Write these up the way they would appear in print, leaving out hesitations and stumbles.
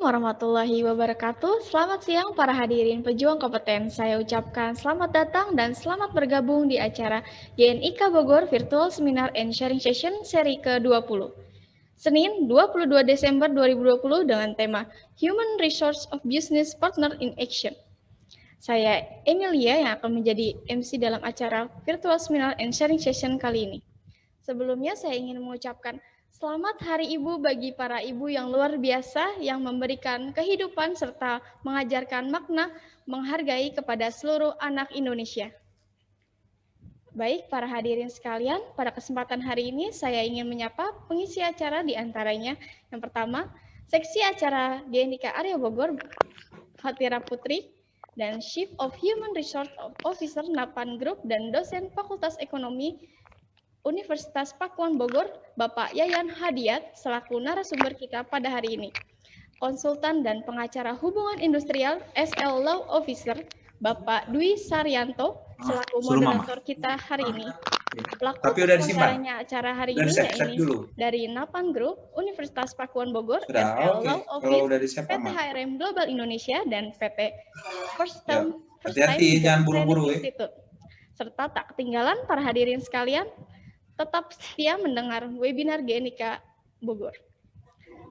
Warahmatullahi wabarakatuh. Selamat siang para hadirin pejuang kompeten. Saya ucapkan selamat datang dan selamat bergabung di acara GNIK Bogor Virtual Seminar and Sharing Session seri ke-20. Senin 22 Desember 2020 dengan tema Human Resource of Business Partner in Action. Saya Emilia yang akan menjadi MC dalam acara Virtual Seminar and Sharing Session kali ini. Sebelumnya saya ingin mengucapkan selamat Hari Ibu bagi para ibu yang luar biasa yang memberikan kehidupan serta mengajarkan makna menghargai kepada seluruh anak Indonesia. Baik, para hadirin sekalian, pada kesempatan hari ini saya ingin menyapa pengisi acara di antaranya. Yang pertama, seksi acara GNIK Area Bogor, Fatira Putri, dan Chief of Human Resource Officer Napan Group dan dosen Fakultas Ekonomi Universitas Pakuan Bogor, Bapak Yayan Hadiat, selaku narasumber kita pada hari ini. Konsultan dan pengacara hubungan industrial SL Law Officer, Bapak Dwi Saryanto, selaku moderator kita hari ini. Pelaku pembicaranya acara hari ini yaitu dari Napan Group, Universitas Pakuan Bogor, SL Law Office, PT HRM Global Indonesia, dan PT First Time Institute. Serta tak ketinggalan para hadirin sekalian, tetap setia mendengar webinar GNIK Bogor.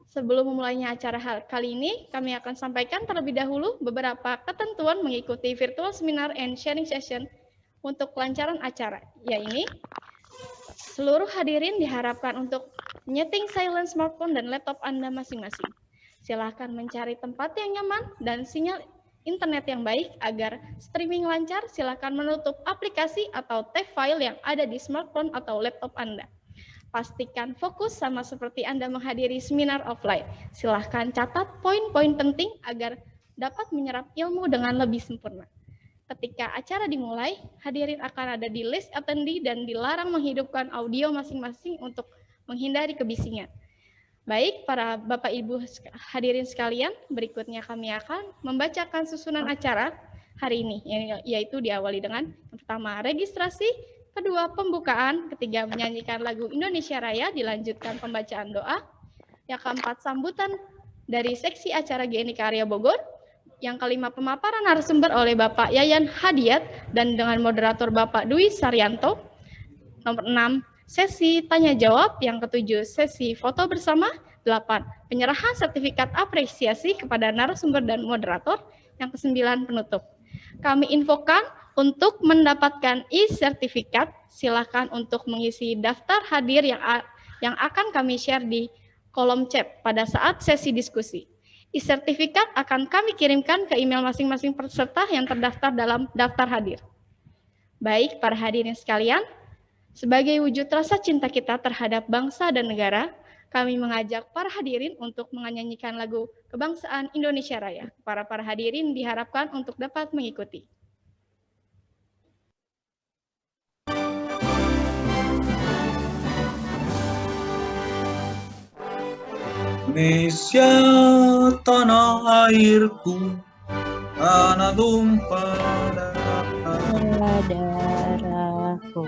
Sebelum memulainya acara kali ini, kami akan sampaikan terlebih dahulu beberapa ketentuan mengikuti virtual seminar and sharing session untuk kelancaran acara, yaitu seluruh hadirin diharapkan untuk nyeting silent smartphone dan laptop Anda masing-masing. Silakan mencari tempat yang nyaman dan sinyal internet yang baik agar streaming lancar. Silakan menutup aplikasi atau tab file yang ada di smartphone atau laptop Anda. Pastikan fokus sama seperti Anda menghadiri seminar offline. Silakan catat poin-poin penting agar dapat menyerap ilmu dengan lebih sempurna. Ketika acara dimulai, hadirin akan ada di list attendee dan dilarang menghidupkan audio masing-masing untuk menghindari kebisingan. Baik, para Bapak Ibu hadirin sekalian, berikutnya kami akan membacakan susunan acara hari ini, yaitu diawali dengan yang pertama registrasi, kedua pembukaan, ketiga menyanyikan lagu Indonesia Raya, dilanjutkan pembacaan doa, yang keempat sambutan dari seksi acara GNIK Area Bogor, yang kelima pemaparan narasumber oleh Bapak Yayan Hadiat dan dengan moderator Bapak Dwi Saryanto, nomor 6 sesi tanya jawab, yang ketujuh sesi foto bersama, 8 penyerahan sertifikat apresiasi kepada narasumber dan moderator, yang ke-9 penutup. Kami infokan untuk mendapatkan e-sertifikat, silakan untuk mengisi daftar hadir yang akan kami share di kolom chat pada saat sesi diskusi. E-sertifikat akan kami kirimkan ke email masing-masing peserta yang terdaftar dalam daftar hadir. Baik, para hadirin sekalian, sebagai wujud rasa cinta kita terhadap bangsa dan negara, kami mengajak para hadirin untuk menyanyikan lagu Kebangsaan Indonesia Raya. Para hadirin diharapkan untuk dapat mengikuti. Indonesia tanah airku, tanah tumpah darahku.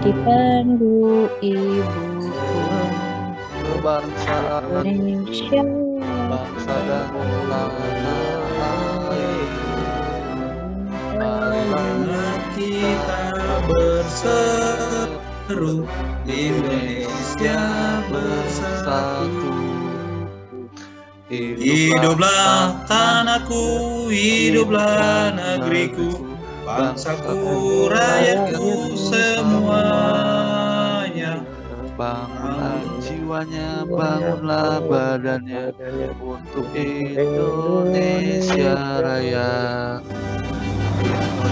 Dipandu ibuku, bangsa Indonesia, bangsa dan tanah air. Marilah kita berseru, Indonesia bersatu. Hiduplah tanahku, hiduplah negeriku, bangsaku, rakyatku semuanya. Bangunlah jiwanya, bangunlah badannya untuk Indonesia Raya.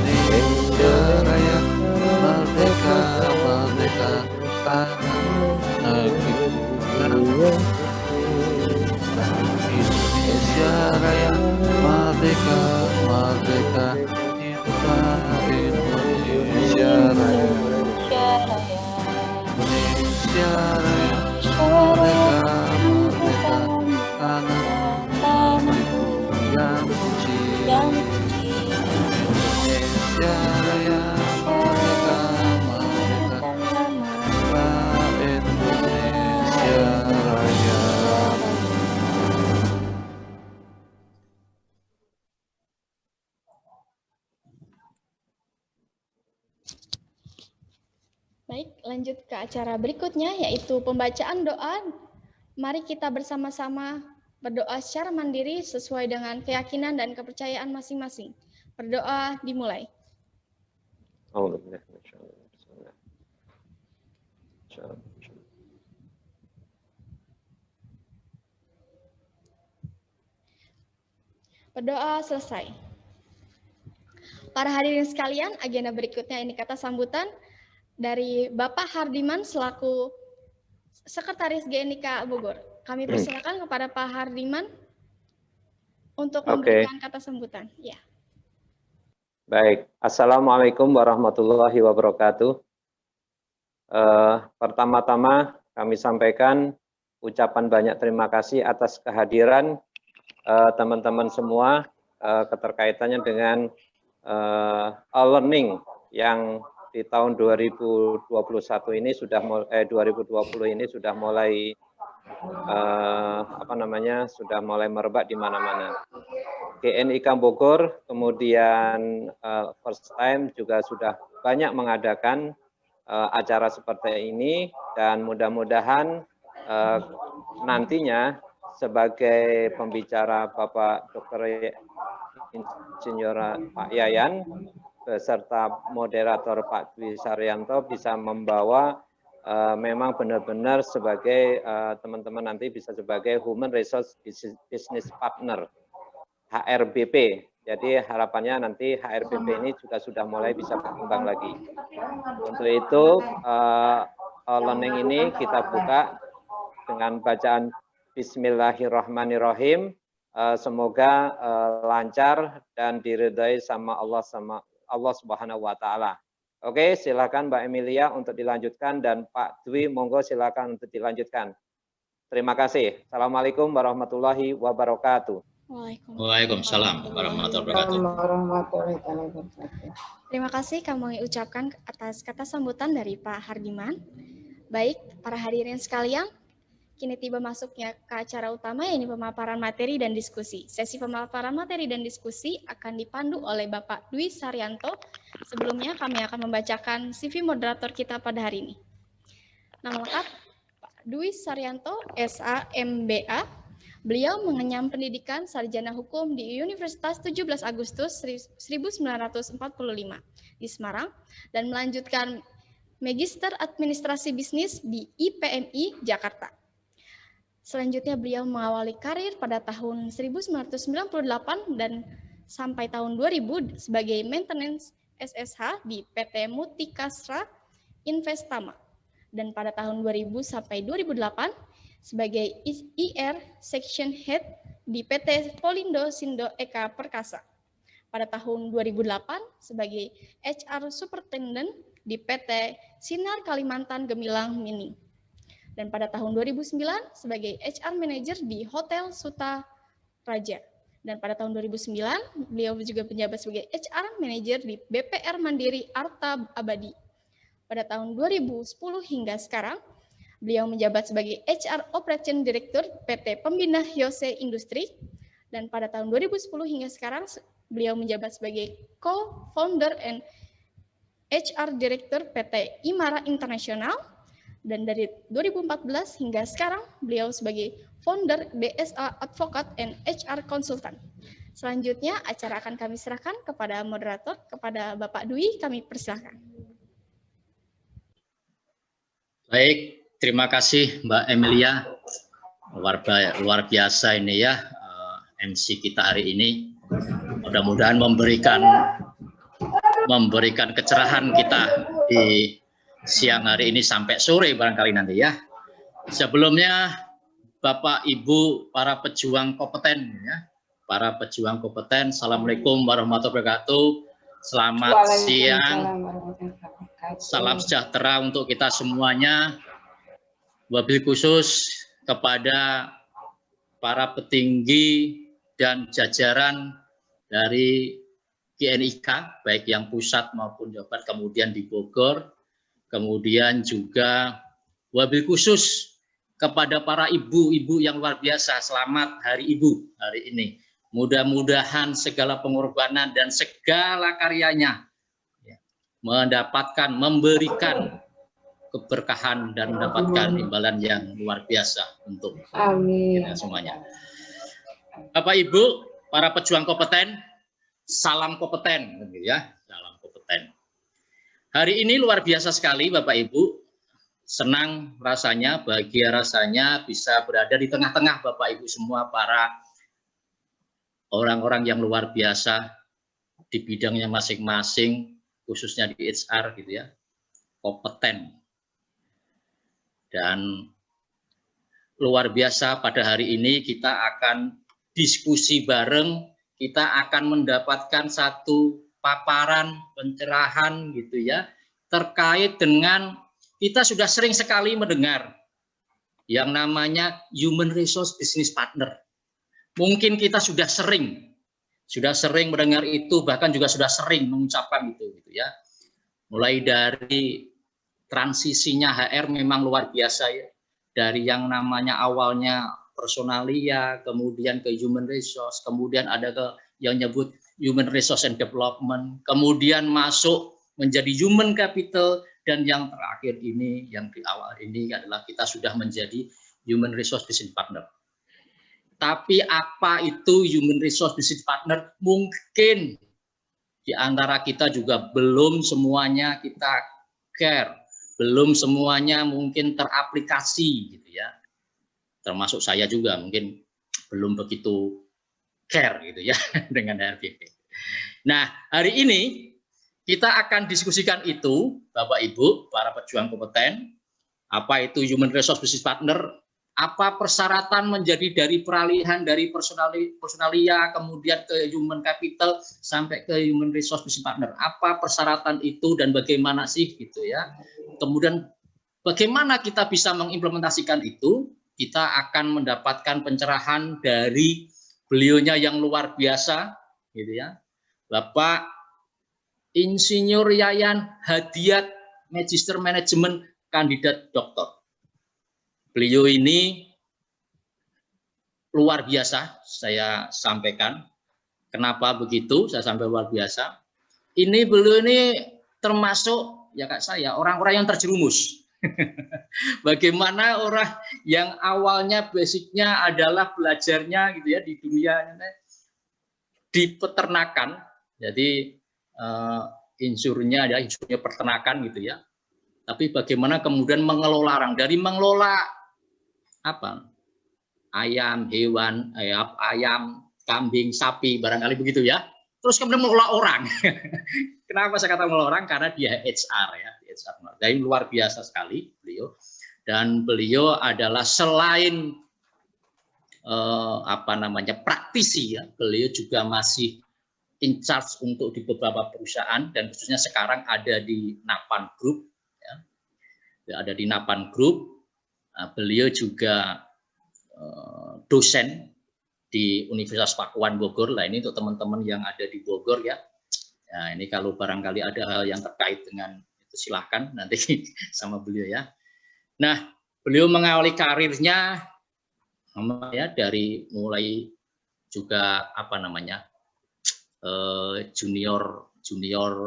Indonesia Raya, merdeka, merdeka, tanah negeriku. Indonesia Raya, merdeka, merdeka, hiduplah Indonesia Raya. Indonesia Raya, merdeka, merdeka, tanah negeriku yang suci. Indonesia Raya, merdeka, merdeka. Baik, lanjut ke acara berikutnya yaitu pembacaan doa. Mari kita bersama-sama berdoa secara mandiri sesuai dengan keyakinan dan kepercayaan masing-masing. Berdoa dimulai. Berdoa selesai. Para hadirin sekalian, agenda berikutnya ini kata sambutan dari Bapak Hardiman selaku Sekretaris GNIK Bogor. Kami persilakan kepada Pak Hardiman untuk memberikan kata sambutan. Ya. Baik, Assalamualaikum warahmatullahi wabarakatuh. Pertama-tama kami sampaikan ucapan banyak terima kasih atas kehadiran teman-teman semua keterkaitannya dengan e-learning yang di tahun 2021 ini sudah 2020 ini sudah mulai sudah mulai merebak di mana-mana. GNIK Bogor kemudian first time juga sudah banyak mengadakan acara seperti ini, dan mudah-mudahan nantinya sebagai pembicara Bapak Dr. Insinyur Pak Yayan beserta moderator Pak Dwi Saryanto bisa membawa memang benar-benar sebagai teman-teman nanti bisa sebagai Human Resource Business Partner HRBP. Jadi harapannya nanti HRBP ini juga sudah mulai bisa berkembang lagi. Untuk itu learning ini kita buka dengan bacaan Bismillahirrahmanirrahim. Semoga lancar dan diridhai sama Allah Subhanahu wa taala. Oke, silakan Mbak Emilia untuk dilanjutkan, dan Pak Dwi monggo silakan untuk dilanjutkan. Terima kasih. Assalamualaikum warahmatullahi wabarakatuh. Waalaikumsalam warahmatullahi wabarakatuh. Terima kasih kami ucapkan atas kata sambutan dari Pak Hardiman. Baik, para hadirin sekalian, kini tiba masuknya ke acara utama, yaitu pemaparan materi dan diskusi. Sesi pemaparan materi dan diskusi akan dipandu oleh Bapak Dwi Saryanto. Sebelumnya kami akan membacakan CV moderator kita pada hari ini. Nama lengkap Pak Dwi Saryanto, SA MBA. Beliau mengenyam pendidikan sarjana hukum di Universitas 17 Agustus 1945 di Semarang dan melanjutkan Magister Administrasi Bisnis di IPNI Jakarta. Selanjutnya beliau mengawali karir pada tahun 1998 dan sampai tahun 2000 sebagai maintenance SSH di PT Mutikasra Investama, dan pada tahun 2000 sampai 2008 sebagai IR Section Head di PT Polindo Sindo Eka Perkasa. Pada tahun 2008 sebagai HR Superintendent di PT Sinar Kalimantan Gemilang Mini. Dan pada tahun 2009 sebagai HR Manager di Hotel Suta Raja. Dan pada tahun 2009 beliau juga menjabat sebagai HR Manager di BPR Mandiri Arta Abadi. Pada tahun 2010 hingga sekarang beliau menjabat sebagai HR Operation Director PT Pembina Hyose Industri, dan pada tahun 2010 hingga sekarang beliau menjabat sebagai Co-Founder and HR Director PT Imara Internasional, dan dari 2014 hingga sekarang beliau sebagai Founder BSA Advocate and HR Consultant. Selanjutnya acara akan kami serahkan kepada moderator, kepada Bapak Dwi, kami persilahkan. Baik. Terima kasih Mbak Emilia, luar biasa ini ya MC kita hari ini. Mudah-mudahan memberikan kecerahan kita di siang hari ini sampai sore barangkali nanti ya. Sebelumnya Bapak Ibu para pejuang kompeten ya, para pejuang kompeten, Assalamualaikum warahmatullahi wabarakatuh. Selamat siang, salam sejahtera untuk kita semuanya. Wabil khusus kepada para petinggi dan jajaran dari GNIK, baik yang pusat maupun Jawa Barat, kemudian di Bogor, kemudian juga wabil khusus kepada para ibu-ibu yang luar biasa. Selamat Hari Ibu hari ini. Mudah-mudahan segala pengorbanan dan segala karyanya memberikan keberkahan dan mendapatkan imbalan yang luar biasa untuk kita semuanya. Bapak Ibu, para pejuang kompeten, salam kompeten, ya, salam kompeten. Hari ini luar biasa sekali, Bapak Ibu. Senang rasanya, bahagia rasanya bisa berada di tengah-tengah Bapak Ibu semua para orang-orang yang luar biasa di bidangnya masing-masing, khususnya di HR gitu ya, kompeten. Dan luar biasa pada hari ini kita akan diskusi bareng, kita akan mendapatkan satu paparan pencerahan gitu ya, terkait dengan kita sudah sering sekali mendengar yang namanya Human Resource Business Partner. Mungkin kita sudah sering mendengar itu, bahkan juga sudah sering mengucapkan itu gitu ya. Mulai dari transisinya HR memang luar biasa ya. Dari yang namanya awalnya personalia, kemudian ke human resource, kemudian ada ke yang nyebut human resource and development, kemudian masuk menjadi human capital, dan yang terakhir ini, yang di awal ini adalah kita sudah menjadi human resource business partner. Tapi apa itu human resource business partner? Mungkin di antara kita juga belum semuanya kita care, belum semuanya mungkin teraplikasi gitu ya. Termasuk saya juga mungkin belum begitu care gitu ya dengan HRBP. Nah, hari ini kita akan diskusikan itu, Bapak Ibu, para pejuang kompeten, apa itu Human Resource Business Partner, apa persyaratan menjadi dari peralihan dari personalia, kemudian ke Human Capital, sampai ke Human Resource Business Partner. Apa persyaratan itu dan bagaimana sih gitu ya. Kemudian bagaimana kita bisa mengimplementasikan itu, kita akan mendapatkan pencerahan dari beliaunya yang luar biasa, gitu ya, Bapak Insinyur Yayan Hadiat, Magister Manajemen, kandidat doktor. Beliau ini luar biasa, saya sampaikan. Kenapa begitu? Saya sampai luar biasa. Beliau ini termasuk, ya Kak saya, orang-orang yang terjerumus. Bagaimana orang yang awalnya basicnya adalah belajarnya gitu ya di dunia di peternakan, jadi insurnya peternakan gitu ya. Tapi bagaimana kemudian mengelola orang, dari mengelola apa? Ayam, hewan, ayam, kambing, sapi, barangkali begitu ya. Terus kemudian mengelola orang. Kenapa saya kata mengelola orang? Karena dia HR ya, HR. Jadi luar biasa sekali beliau. Dan beliau adalah selain praktisi ya, beliau juga masih in charge untuk di beberapa perusahaan, dan khususnya sekarang ada di Napan Group ya. Ada di Napan Group. Beliau juga dosen di Universitas Pakuan Bogor. Nah, ini untuk teman-teman yang ada di Bogor ya. Nah, ini kalau barangkali ada hal yang terkait dengan itu silahkan nanti sama beliau ya. Nah, beliau mengawali karirnya ya dari mulai juga junior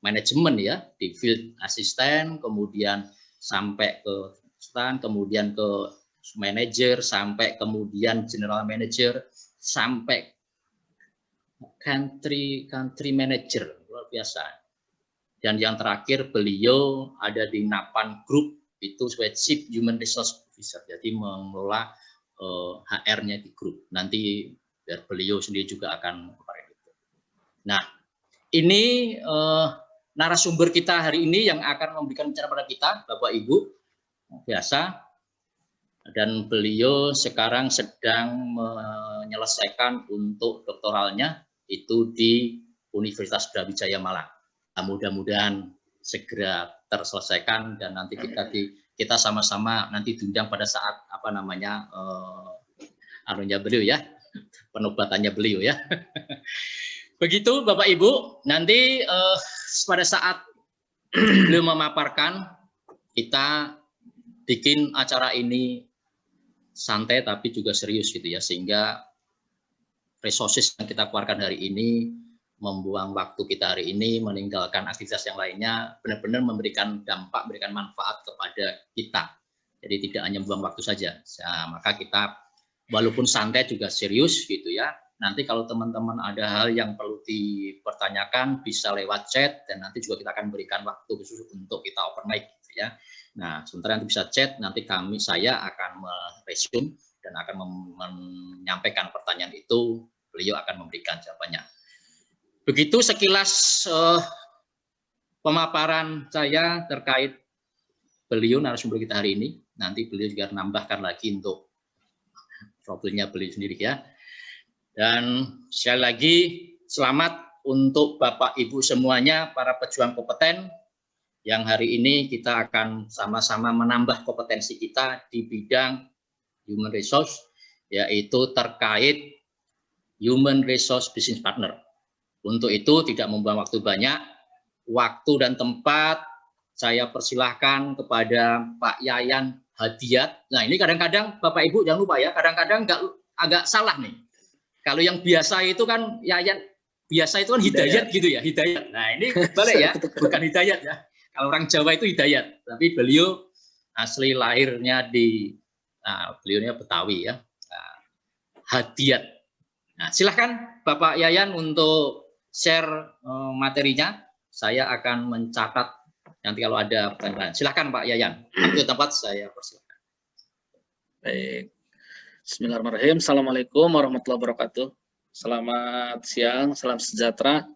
manajemen ya, di field assistant, kemudian sampai ke stand, kemudian ke manager, sampai kemudian general manager, sampai country manager, luar biasa. Dan yang terakhir beliau ada di Napan Group, itu sebagai Chief Human Resource Officer, jadi mengelola HR-nya di grup. Nanti biar beliau sendiri juga akan. Nah, ini narasumber kita hari ini yang akan memberikan bicara pada kita, Bapak Ibu, biasa. Dan beliau sekarang sedang menyelesaikan untuk doktoralnya itu di Universitas Brawijaya Malang. Mudah-mudahan segera terselesaikan dan nanti kita sama-sama nanti diundang pada saat beliau ya, penobatannya beliau ya. Begitu Bapak Ibu, nanti pada saat beliau memaparkan, kita bikin acara ini santai tapi juga serius gitu ya, sehingga resources yang kita keluarkan hari ini membuang waktu kita hari ini, meninggalkan aktivitas yang lainnya, benar-benar memberikan dampak, memberikan manfaat kepada kita. Jadi tidak hanya membuang waktu saja. Nah, maka kita walaupun santai juga serius gitu ya. Nanti kalau teman-teman ada hal yang perlu dipertanyakan bisa lewat chat, dan nanti juga kita akan berikan waktu khusus untuk kita open mic gitu ya. Nah, sementara nanti bisa chat, nanti saya akan meresume dan akan menyampaikan pertanyaan itu, beliau akan memberikan jawabannya. Begitu sekilas pemaparan saya terkait beliau narasumber kita hari ini. Nanti beliau juga menambahkan lagi untuk profilnya beliau sendiri ya. Dan sekali lagi selamat untuk Bapak Ibu semuanya, para pejuang kompeten, yang hari ini kita akan sama-sama menambah kompetensi kita di bidang human resource, yaitu terkait human resource business partner. Untuk itu tidak membuang waktu banyak, waktu dan tempat saya persilahkan kepada Pak Yayan Hadiat. Nah, ini kadang-kadang Bapak Ibu jangan lupa ya, kadang-kadang agak salah nih. Kalau yang biasa itu kan Yayan, biasa itu kan Hidayat gitu ya, Hidayat. Nah, ini balik ya, bukan Hidayat ya. Kalau orang Jawa itu Hidayat, tapi beliau asli lahirnya beliaunya Betawi ya, Hadiat. Nah, silahkan Bapak Yayan untuk share materinya. Saya akan mencatat nanti kalau ada pertanyaan. Silahkan Pak Yayan. Waktu tempat saya persilakan. Baik. Bismillahirrahmanirrahim. Assalamualaikum warahmatullahi wabarakatuh. Selamat siang, salam sejahtera,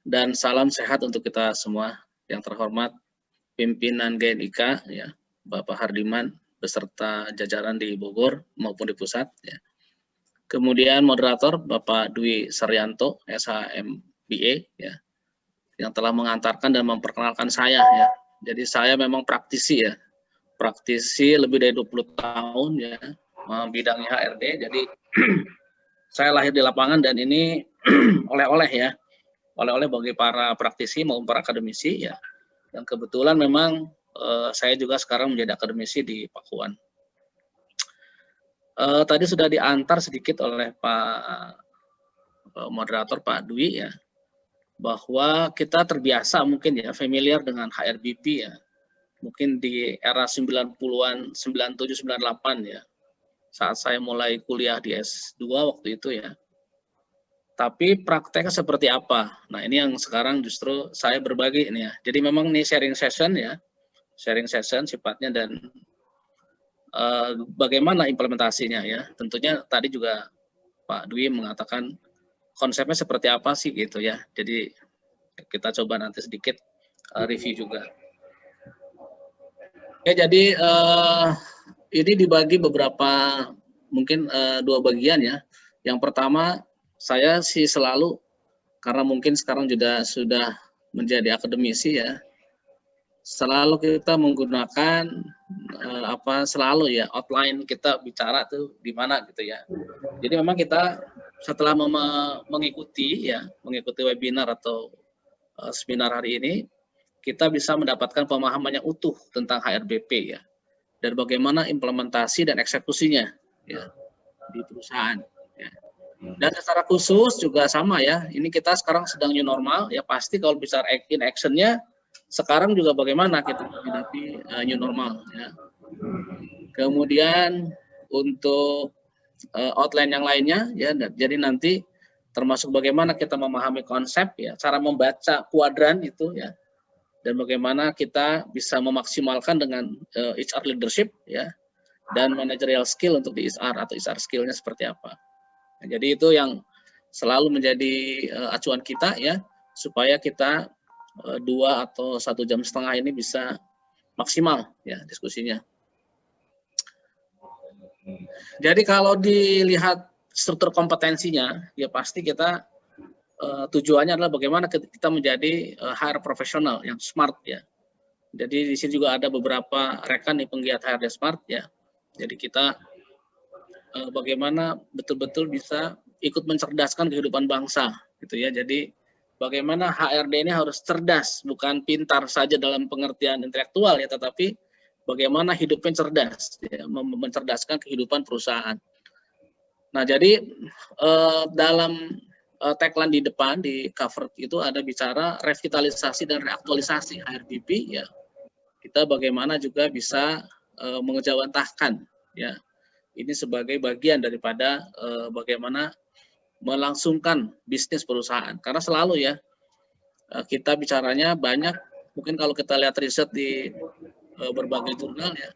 dan salam sehat untuk kita semua. Yang terhormat pimpinan GNIK, ya, Bapak Hardiman, beserta jajaran di Bogor maupun di pusat. Ya. Kemudian moderator Bapak Dwi Saryanto, SHMBA, ya, yang telah mengantarkan dan memperkenalkan saya. Ya. Jadi saya memang praktisi ya, praktisi lebih dari 20 tahun ya, bidangnya HRD. Jadi saya lahir di lapangan dan ini oleh-oleh ya, oleh-oleh bagi para praktisi maupun para akademisi ya. Dan kebetulan memang saya juga sekarang menjadi akademisi di Pakuan. Tadi sudah diantar sedikit oleh Pak moderator Pak Dwi ya, bahwa kita terbiasa mungkin ya, familiar dengan HRBP ya, mungkin di era 90-an, 97, 98 ya, saat saya mulai kuliah di S2 waktu itu ya. Tapi prakteknya seperti apa? Nah, ini yang sekarang justru saya berbagi ini ya. Jadi memang ini sharing session ya, sharing session sifatnya, dan bagaimana implementasinya ya. Tentunya tadi juga Pak Dwi mengatakan konsepnya seperti apa sih gitu ya. Jadi kita coba nanti sedikit review juga. Ya, jadi ini dibagi beberapa, mungkin 2 bagian ya. Yang pertama, saya sih selalu, karena mungkin sekarang juga sudah menjadi akademisi ya, selalu kita menggunakan selalu ya outline kita bicara tuh di mana gitu ya. Jadi memang kita setelah mengikuti webinar atau seminar hari ini, kita bisa mendapatkan pemahaman yang utuh tentang HRBP ya, dan bagaimana implementasi dan eksekusinya ya di perusahaan ya. Dan secara khusus juga sama ya, ini kita sekarang sedang new normal ya, pasti kalau bicara in action-nya sekarang juga bagaimana kita menghadapi new normal ya. Kemudian untuk outline yang lainnya ya, jadi nanti termasuk bagaimana kita memahami konsep ya, cara membaca kuadran itu ya, dan bagaimana kita bisa memaksimalkan dengan HR leadership ya, dan managerial skill untuk di HR atau HR skill-nya seperti apa. Nah, jadi itu yang selalu menjadi acuan kita ya, supaya kita 2 atau 1,5 jam ini bisa maksimal ya diskusinya. Jadi kalau dilihat struktur kompetensinya ya, pasti kita tujuannya adalah bagaimana kita menjadi HR profesional yang smart ya. Jadi di sini juga ada beberapa rekan nih penggiat HRD smart ya. Jadi kita bagaimana betul-betul bisa ikut mencerdaskan kehidupan bangsa gitu ya. Jadi bagaimana HRD ini harus cerdas, bukan pintar saja dalam pengertian intelektual ya, tetapi bagaimana hidupnya cerdas ya, mencerdaskan kehidupan perusahaan. Nah, jadi dalam tagline di depan di cover itu ada bicara revitalisasi dan reaktualisasi HRBP ya. Kita bagaimana juga bisa mengejawantahkan ya. Ini sebagai bagian daripada bagaimana melangsungkan bisnis perusahaan. Karena selalu ya kita bicaranya banyak, mungkin kalau kita lihat riset di berbagai jurnal ya,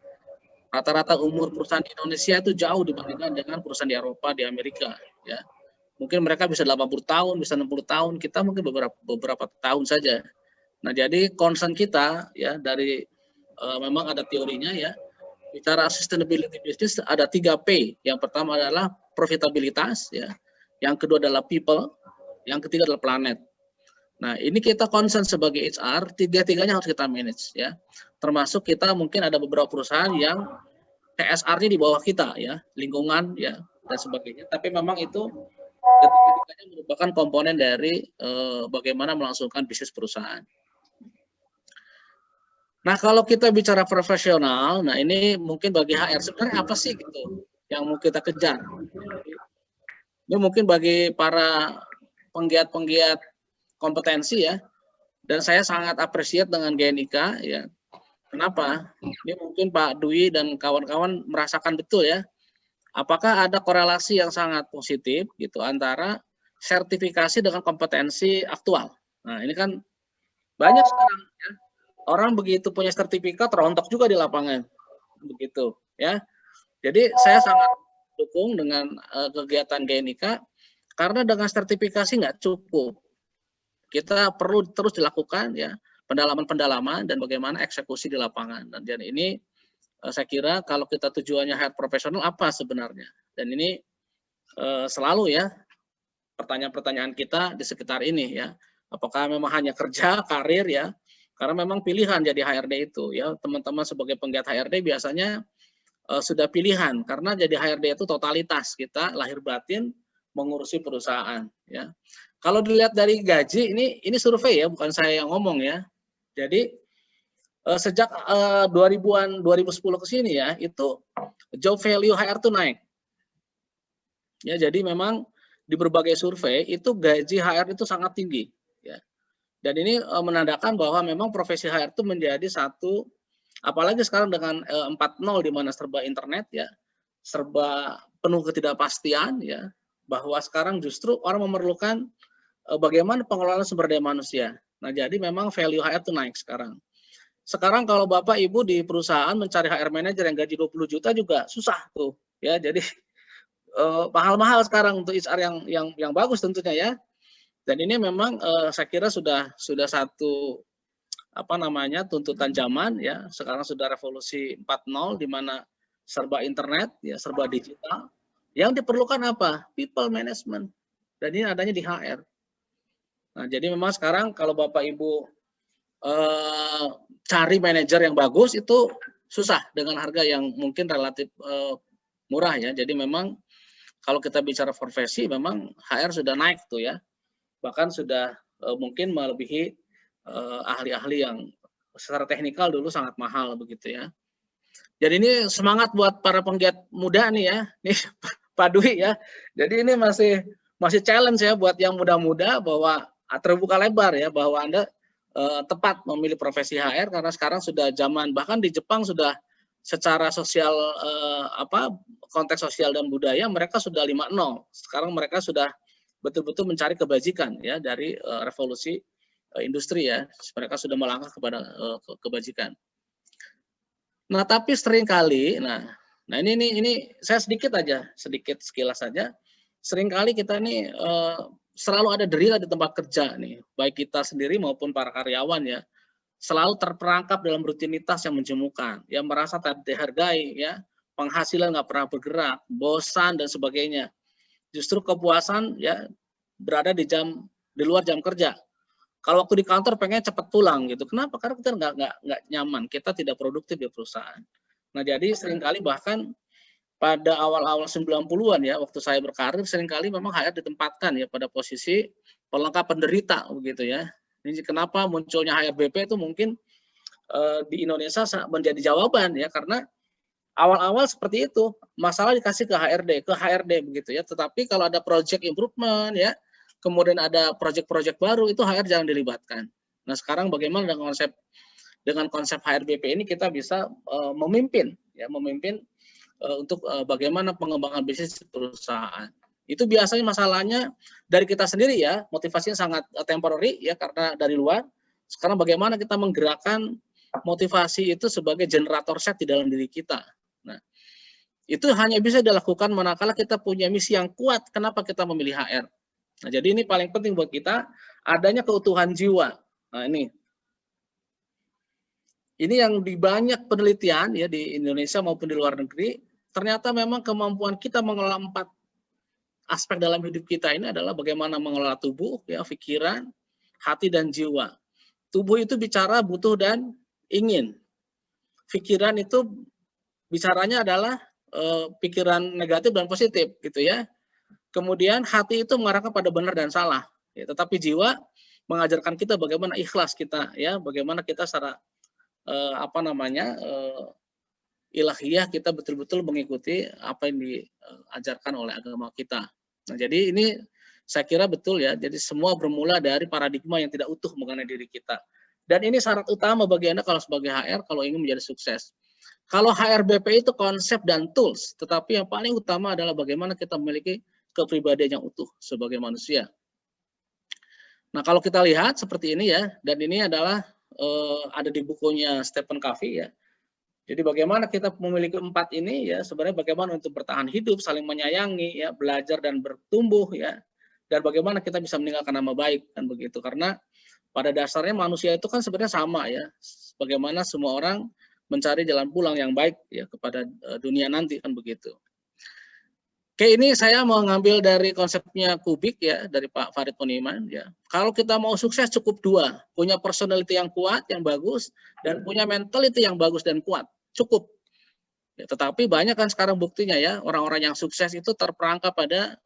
rata-rata umur perusahaan di Indonesia itu jauh dibandingkan dengan perusahaan di Eropa, di Amerika ya. Mungkin mereka bisa 80 tahun, bisa 60 tahun, kita mungkin beberapa tahun saja. Nah, jadi concern kita ya dari memang ada teorinya ya. Bicara sustainability business ada 3P. Yang pertama adalah profitabilitas ya. Yang kedua adalah people, yang ketiga adalah planet. Nah, ini kita concern sebagai HR, tiga-tiganya harus kita manage ya. Termasuk kita mungkin ada beberapa perusahaan yang CSR-nya di bawah kita ya, lingkungan ya dan sebagainya. Tapi memang itu ketiga-tiganya merupakan komponen dari bagaimana melangsungkan bisnis perusahaan. Nah, kalau kita bicara profesional, nah ini mungkin bagi HR sebenarnya apa sih gitu yang mau kita kejar? Ini mungkin bagi para penggiat-penggiat kompetensi ya, dan saya sangat appreciate dengan GNIK ya. Kenapa? Ini mungkin Pak Dwi dan kawan-kawan merasakan betul ya, apakah ada korelasi yang sangat positif gitu antara sertifikasi dengan kompetensi aktual. Nah, ini kan banyak sekarang ya. Orang begitu punya sertifikat rontok juga di lapangan, begitu ya. Jadi saya sangat dukung dengan kegiatan GNIK karena dengan sertifikasi nggak cukup. Kita perlu terus dilakukan ya pendalaman-pendalaman dan bagaimana eksekusi di lapangan. Dan ini saya kira kalau kita tujuannya HR profesional apa sebenarnya? Dan ini selalu ya pertanyaan-pertanyaan kita di sekitar ini ya. Apakah memang hanya kerja, karir ya? Karena memang pilihan jadi HRD itu ya, teman-teman sebagai penggiat HRD biasanya sudah pilihan karena jadi HRD itu totalitas kita lahir batin mengurusi perusahaan ya. Kalau dilihat dari gaji ini survei ya, bukan saya yang ngomong ya. Jadi sejak 2010 ke sini ya, itu job value HR itu naik. Ya, jadi memang di berbagai survei itu gaji HR itu sangat tinggi ya. Dan ini menandakan bahwa memang profesi HR itu menjadi satu, apalagi sekarang dengan 4.0 di mana serba internet ya, serba penuh ketidakpastian ya, bahwa sekarang justru orang memerlukan bagaimana pengelolaan sumber daya manusia. Nah, jadi memang value HR itu naik sekarang. Sekarang kalau Bapak Ibu di perusahaan mencari HR manager yang gaji 20 juta juga susah tuh ya. Jadi mahal-mahal sekarang untuk HR yang bagus tentunya ya. Dan ini memang saya kira sudah satu tuntutan zaman ya. Sekarang sudah revolusi 4.0 di mana serba internet ya, serba digital. Yang diperlukan apa? People management. Dan ini adanya di HR. Nah, jadi memang sekarang kalau Bapak Ibu cari manajer yang bagus itu susah dengan harga yang mungkin relatif murah ya. Jadi memang kalau kita bicara profesi memang HR sudah naik tuh ya. Bahkan sudah mungkin melebihi ahli-ahli yang secara teknikal dulu sangat mahal begitu ya. Jadi ini semangat buat para penggiat muda nih ya, nih Pak Dwi ya. Jadi ini masih challenge ya buat yang muda-muda bahwa terbuka lebar ya bahwa Anda tepat memilih profesi HR karena sekarang sudah zaman, bahkan di Jepang sudah secara sosial konteks sosial dan budaya mereka sudah 5.0. Sekarang mereka sudah betul-betul mencari kebajikan ya dari revolusi industri ya. Mereka sudah melangkah kepada kebajikan. Nah, tapi seringkali nah ini saya sedikit sekilas saja. Seringkali kita nih selalu ada derita di tempat kerja nih, baik kita sendiri maupun para karyawan ya. Selalu terperangkap dalam rutinitas yang menjemukan, yang merasa tak dihargai ya, penghasilan nggak pernah bergerak, bosan dan sebagainya. Justru kepuasan ya berada di luar jam kerja. Kalau waktu di kantor pengen cepat pulang gitu. Kenapa? Karena kita nggak nyaman, kita tidak produktif di perusahaan. Nah, jadi seringkali bahkan pada awal-awal 90-an ya, waktu saya berkarir seringkali memang HR ditempatkan ya pada posisi pelengkap penderita begitu ya. Ini kenapa munculnya HRBP itu mungkin di Indonesia menjadi jawaban ya, karena awal-awal seperti itu, masalah dikasih ke HRD begitu ya. Tetapi kalau ada project improvement ya, kemudian ada proyek-proyek baru, itu HR jangan dilibatkan. Nah, sekarang bagaimana dengan konsep HRBP ini kita bisa memimpin untuk bagaimana pengembangan bisnis perusahaan. Itu biasanya masalahnya dari kita sendiri ya, motivasinya sangat temporary ya karena dari luar. Sekarang bagaimana kita menggerakkan motivasi itu sebagai generator set di dalam diri kita. Nah, itu hanya bisa dilakukan manakala kita punya misi yang kuat. Kenapa kita memilih HR? Nah, jadi ini paling penting buat kita adanya keutuhan jiwa. Nah, ini yang di banyak penelitian ya di Indonesia maupun di luar negeri, ternyata memang kemampuan kita mengelola 4 aspek dalam hidup kita ini adalah bagaimana mengelola tubuh, ya, pikiran, hati, dan jiwa. Tubuh itu bicara butuh dan ingin. Pikiran itu bicaranya adalah pikiran negatif dan positif, gitu ya. Kemudian hati itu mengarahkan pada benar dan salah. Ya, tetapi jiwa mengajarkan kita bagaimana ikhlas kita, ya, bagaimana kita secara ilahiyah kita betul-betul mengikuti apa yang diajarkan oleh agama kita. Nah, jadi ini saya kira betul ya. Jadi semua bermula dari paradigma yang tidak utuh mengenai diri kita. Dan ini syarat utama bagi Anda kalau sebagai HR kalau ingin menjadi sukses. Kalau HRBP itu konsep dan tools, tetapi yang paling utama adalah bagaimana kita memiliki kepribadian yang utuh sebagai manusia. Nah, kalau kita lihat seperti ini ya, dan ini adalah ada di bukunya Stephen Covey ya. Jadi bagaimana kita memiliki 4 ini ya, sebenarnya bagaimana untuk bertahan hidup, saling menyayangi ya, belajar dan bertumbuh ya. Dan bagaimana kita bisa meninggalkan nama baik kan begitu. Karena pada dasarnya manusia itu kan sebenarnya sama ya. Bagaimana semua orang mencari jalan pulang yang baik ya kepada dunia nanti kan begitu. Oke, ini saya mau ngambil dari konsepnya Kubik ya, dari Pak Farid Poniman ya. Kalau kita mau sukses cukup 2, punya personality yang kuat, yang bagus, dan punya mentality yang bagus dan kuat, cukup. Ya, tetapi banyak kan sekarang buktinya ya, orang-orang yang sukses itu terperangkap pada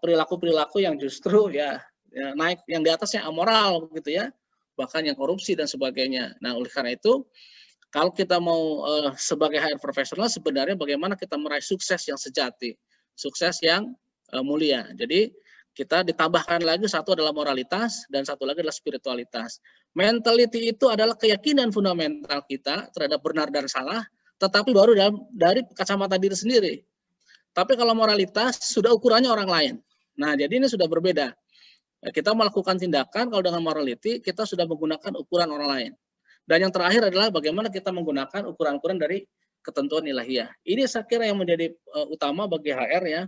perilaku-perilaku yang justru ya naik, yang di atasnya amoral gitu ya, bahkan yang korupsi dan sebagainya. Nah, oleh karena itu kalau kita mau sebagai HR profesional sebenarnya bagaimana kita meraih sukses yang sejati, sukses yang mulia. Jadi kita ditambahkan lagi, satu adalah moralitas dan satu lagi adalah spiritualitas. Mentality itu adalah keyakinan fundamental kita terhadap benar dan salah, tetapi baru dari kacamata diri sendiri. Tapi kalau moralitas sudah ukurannya orang lain. Nah, jadi ini sudah berbeda. Kita melakukan tindakan kalau dengan morality kita sudah menggunakan ukuran orang lain. Dan yang terakhir adalah bagaimana kita menggunakan ukuran-ukuran dari ketentuan ilahiyah. Ini saya kira yang menjadi utama bagi HR ya.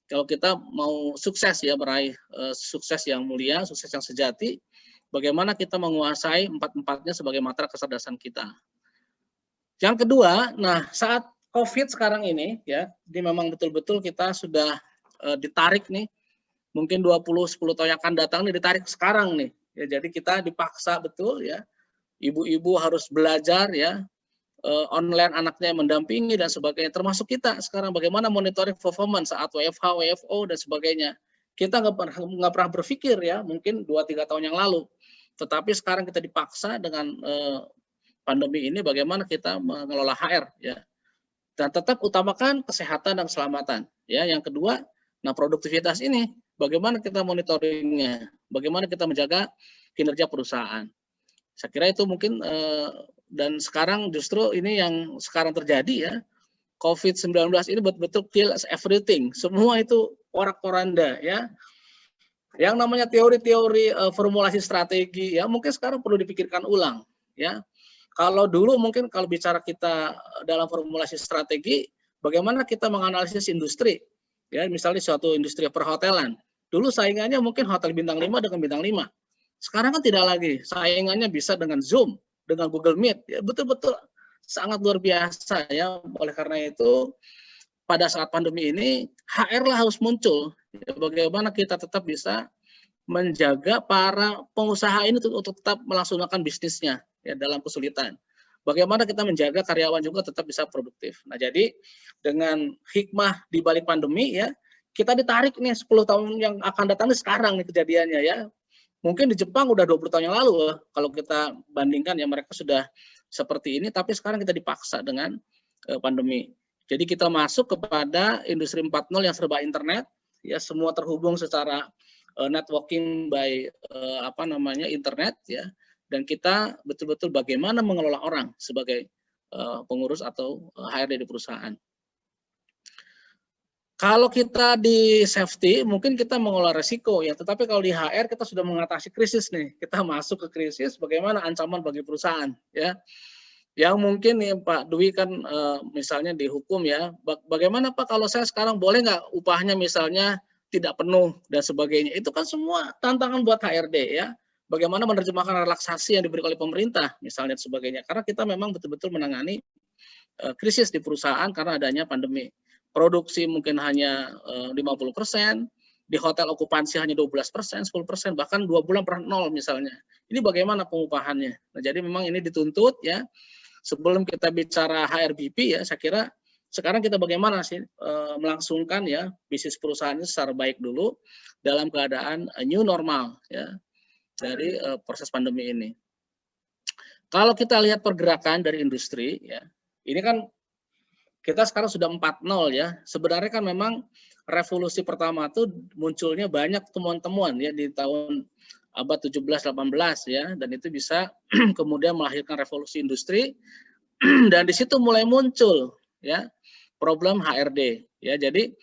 Kalau kita mau sukses ya, meraih sukses yang mulia, sukses yang sejati, bagaimana kita menguasai 4-4-nya sebagai matra kecerdasan kita. Yang kedua, nah saat COVID sekarang ini ya, ini memang betul-betul kita sudah ditarik nih, mungkin 10 tahun yang akan datang nih ditarik sekarang nih. Ya, jadi kita dipaksa betul ya. Ibu-ibu harus belajar ya, online anaknya mendampingi dan sebagainya, termasuk kita sekarang bagaimana monitoring performance saat WFH, WFO dan sebagainya. Kita nggak pernah berpikir ya, mungkin 2-3 tahun yang lalu. Tetapi sekarang kita dipaksa dengan pandemi ini bagaimana kita mengelola HR ya. Dan tetap utamakan kesehatan dan keselamatan ya. Yang kedua, nah produktivitas ini bagaimana kita monitoringnya, bagaimana kita menjaga kinerja perusahaan. Saya kira itu mungkin dan sekarang justru ini yang sekarang terjadi ya, COVID-19 ini betul-betul kill everything. Semua itu porak-poranda ya. Yang namanya teori-teori formulasi strategi ya mungkin sekarang perlu dipikirkan ulang ya. Kalau dulu mungkin kalau bicara kita dalam formulasi strategi, bagaimana kita menganalisis industri ya, misalnya suatu industri perhotelan. Dulu saingannya mungkin hotel bintang 5 dengan bintang 5. Sekarang kan tidak lagi, saingannya bisa dengan Zoom, dengan Google Meet, ya, betul-betul sangat luar biasa ya. Oleh karena itu, pada saat pandemi ini, HR lah harus muncul. Ya, bagaimana kita tetap bisa menjaga para pengusaha ini untuk tetap melaksanakan bisnisnya ya, dalam kesulitan. Bagaimana kita menjaga karyawan juga tetap bisa produktif. Nah, jadi dengan hikmah di balik pandemi ya, kita ditarik nih 10 tahun yang akan datang sekarang nih kejadiannya ya. Mungkin di Jepang udah 20 tahun yang lalu kalau kita bandingkan ya, mereka sudah seperti ini, tapi sekarang kita dipaksa dengan pandemi. Jadi kita masuk kepada industri 4.0 yang serba internet, ya semua terhubung secara networking by internet ya, dan kita betul-betul bagaimana mengelola orang sebagai pengurus atau HRD di perusahaan. Kalau kita di safety, mungkin kita mengelola resiko ya, tetapi kalau di HR kita sudah mengatasi krisis nih, kita masuk ke krisis, bagaimana ancaman bagi perusahaan ya. Yang mungkin nih Pak Dwi kan misalnya di hukum ya, bagaimana Pak kalau saya sekarang boleh nggak upahnya misalnya tidak penuh dan sebagainya, itu kan semua tantangan buat HRD ya. Bagaimana menerjemahkan relaksasi yang diberikan oleh pemerintah misalnya dan sebagainya, karena kita memang betul-betul menangani krisis di perusahaan karena adanya pandemi. Produksi mungkin hanya 50%, di hotel okupansi hanya 12%, 10%, bahkan 2 bulan pernah 0 misalnya. Ini bagaimana pengupahannya? Nah, jadi memang ini dituntut ya. Sebelum kita bicara HRBP ya, saya kira sekarang kita bagaimana sih melangsungkan ya bisnis perusahaan ini secara baik dulu dalam keadaan new normal ya dari proses pandemi ini. Kalau kita lihat pergerakan dari industri ya, ini kan kita sekarang sudah 4.0 ya. Sebenarnya kan memang revolusi pertama itu munculnya banyak temuan-temuan ya di tahun abad 17-18 ya, dan itu bisa kemudian melahirkan revolusi industri dan di situ mulai muncul ya problem HRD ya. Jadi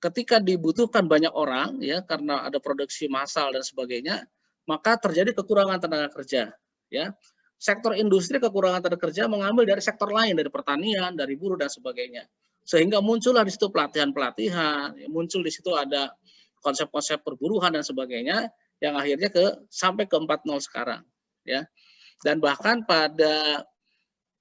ketika dibutuhkan banyak orang ya karena ada produksi massal dan sebagainya, maka terjadi kekurangan tenaga kerja ya. Sektor industri kekurangan tenaga kerja mengambil dari sektor lain, dari pertanian, dari buruh dan sebagainya. Sehingga muncullah di situ pelatihan-pelatihan, muncul di situ ada konsep-konsep perburuhan dan sebagainya yang akhirnya sampai ke 4.0 sekarang ya. Dan bahkan pada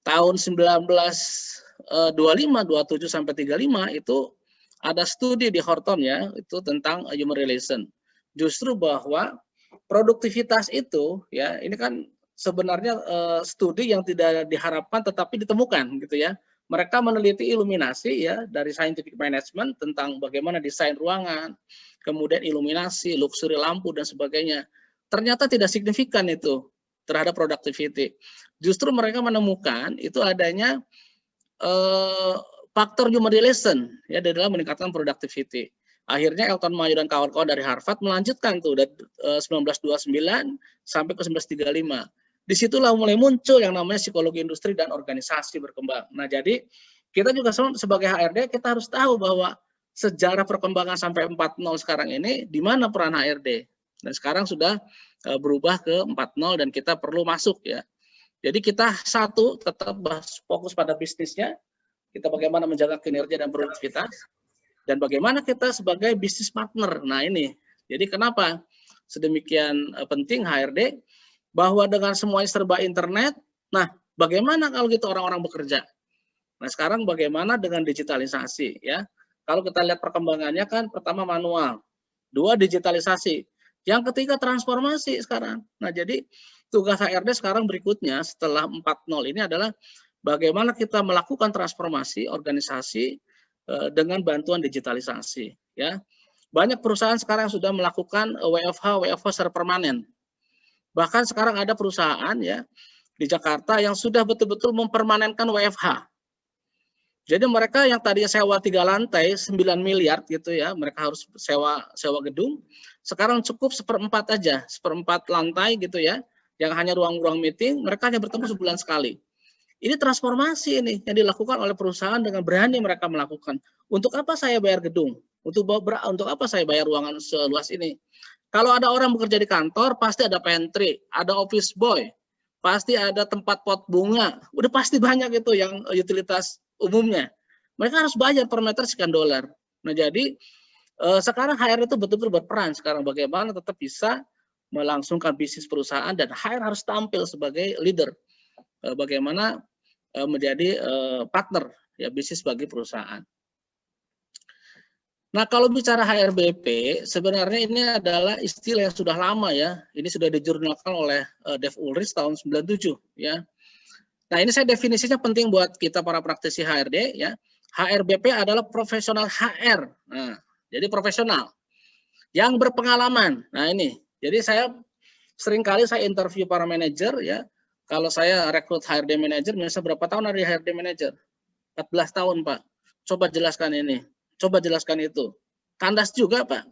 tahun 1925, 27 sampai 35 itu ada studi di Horton ya, itu tentang human relation. Justru bahwa produktivitas itu ya, ini kan sebenarnya studi yang tidak diharapkan tetapi ditemukan gitu ya. Mereka meneliti iluminasi ya dari scientific management tentang bagaimana desain ruangan, kemudian iluminasi, luxury lampu dan sebagainya. Ternyata tidak signifikan itu terhadap productivity. Justru mereka menemukan itu adanya faktor human relation ya di dalam meningkatkan productivity. Akhirnya Elton Mayo dan kawan-kawan dari Harvard melanjutkan tuh dari 1929 sampai ke 1935. Disitulah mulai muncul yang namanya psikologi industri dan organisasi berkembang. Nah, jadi kita juga sebagai HRD kita harus tahu bahwa sejarah perkembangan sampai 4.0 sekarang ini di mana peran HRD. Dan sekarang sudah berubah ke 4.0 dan kita perlu masuk ya. Jadi kita satu tetap fokus pada bisnisnya, kita bagaimana menjaga kinerja dan produktivitas, dan bagaimana kita sebagai bisnis partner. Nah ini, jadi kenapa sedemikian penting HRD, bahwa dengan semuanya serba internet, nah bagaimana kalau gitu orang-orang bekerja? Nah sekarang bagaimana dengan digitalisasi ya? Kalau kita lihat perkembangannya kan pertama manual, 2 digitalisasi, yang ketiga transformasi sekarang. Nah jadi tugas HRD sekarang berikutnya setelah 4.0 ini adalah bagaimana kita melakukan transformasi organisasi dengan bantuan digitalisasi ya. Banyak perusahaan sekarang sudah melakukan WFH secara permanen. Bahkan sekarang ada perusahaan ya di Jakarta yang sudah betul-betul mempermanenkan WFH. Jadi mereka yang tadinya sewa 3 lantai 9 miliar gitu ya, mereka harus sewa gedung, sekarang cukup 1/4 aja, 1/4 lantai gitu ya, yang hanya ruang-ruang meeting, mereka hanya bertemu sebulan sekali. Ini transformasi ini yang dilakukan oleh perusahaan dengan berani mereka melakukan. Untuk apa saya bayar gedung? Untuk apa saya bayar ruangan seluas ini? Kalau ada orang bekerja di kantor, pasti ada pantry, ada office boy, pasti ada tempat pot bunga, udah pasti banyak itu yang utilitas umumnya. Mereka harus bayar per meter sekian dolar. Nah jadi sekarang HR itu betul-betul berperan sekarang bagaimana tetap bisa melangsungkan bisnis perusahaan dan HR harus tampil sebagai leader. Bagaimana menjadi partner ya bisnis bagi perusahaan. Nah, kalau bicara HRBP, sebenarnya ini adalah istilah yang sudah lama ya. Ini sudah dijurnalkan oleh Dave Ulrich tahun 97 ya. Nah, ini saya definisinya penting buat kita para praktisi HRD ya. HRBP adalah profesional HR. Nah, jadi profesional yang berpengalaman. Nah, ini. Jadi seringkali saya interview para manajer ya. Kalau saya rekrut HRD manager, misalnya berapa tahun ada HRD manager? 14 tahun, Pak. Coba jelaskan ini. Coba jelaskan itu. kandas juga, Pak.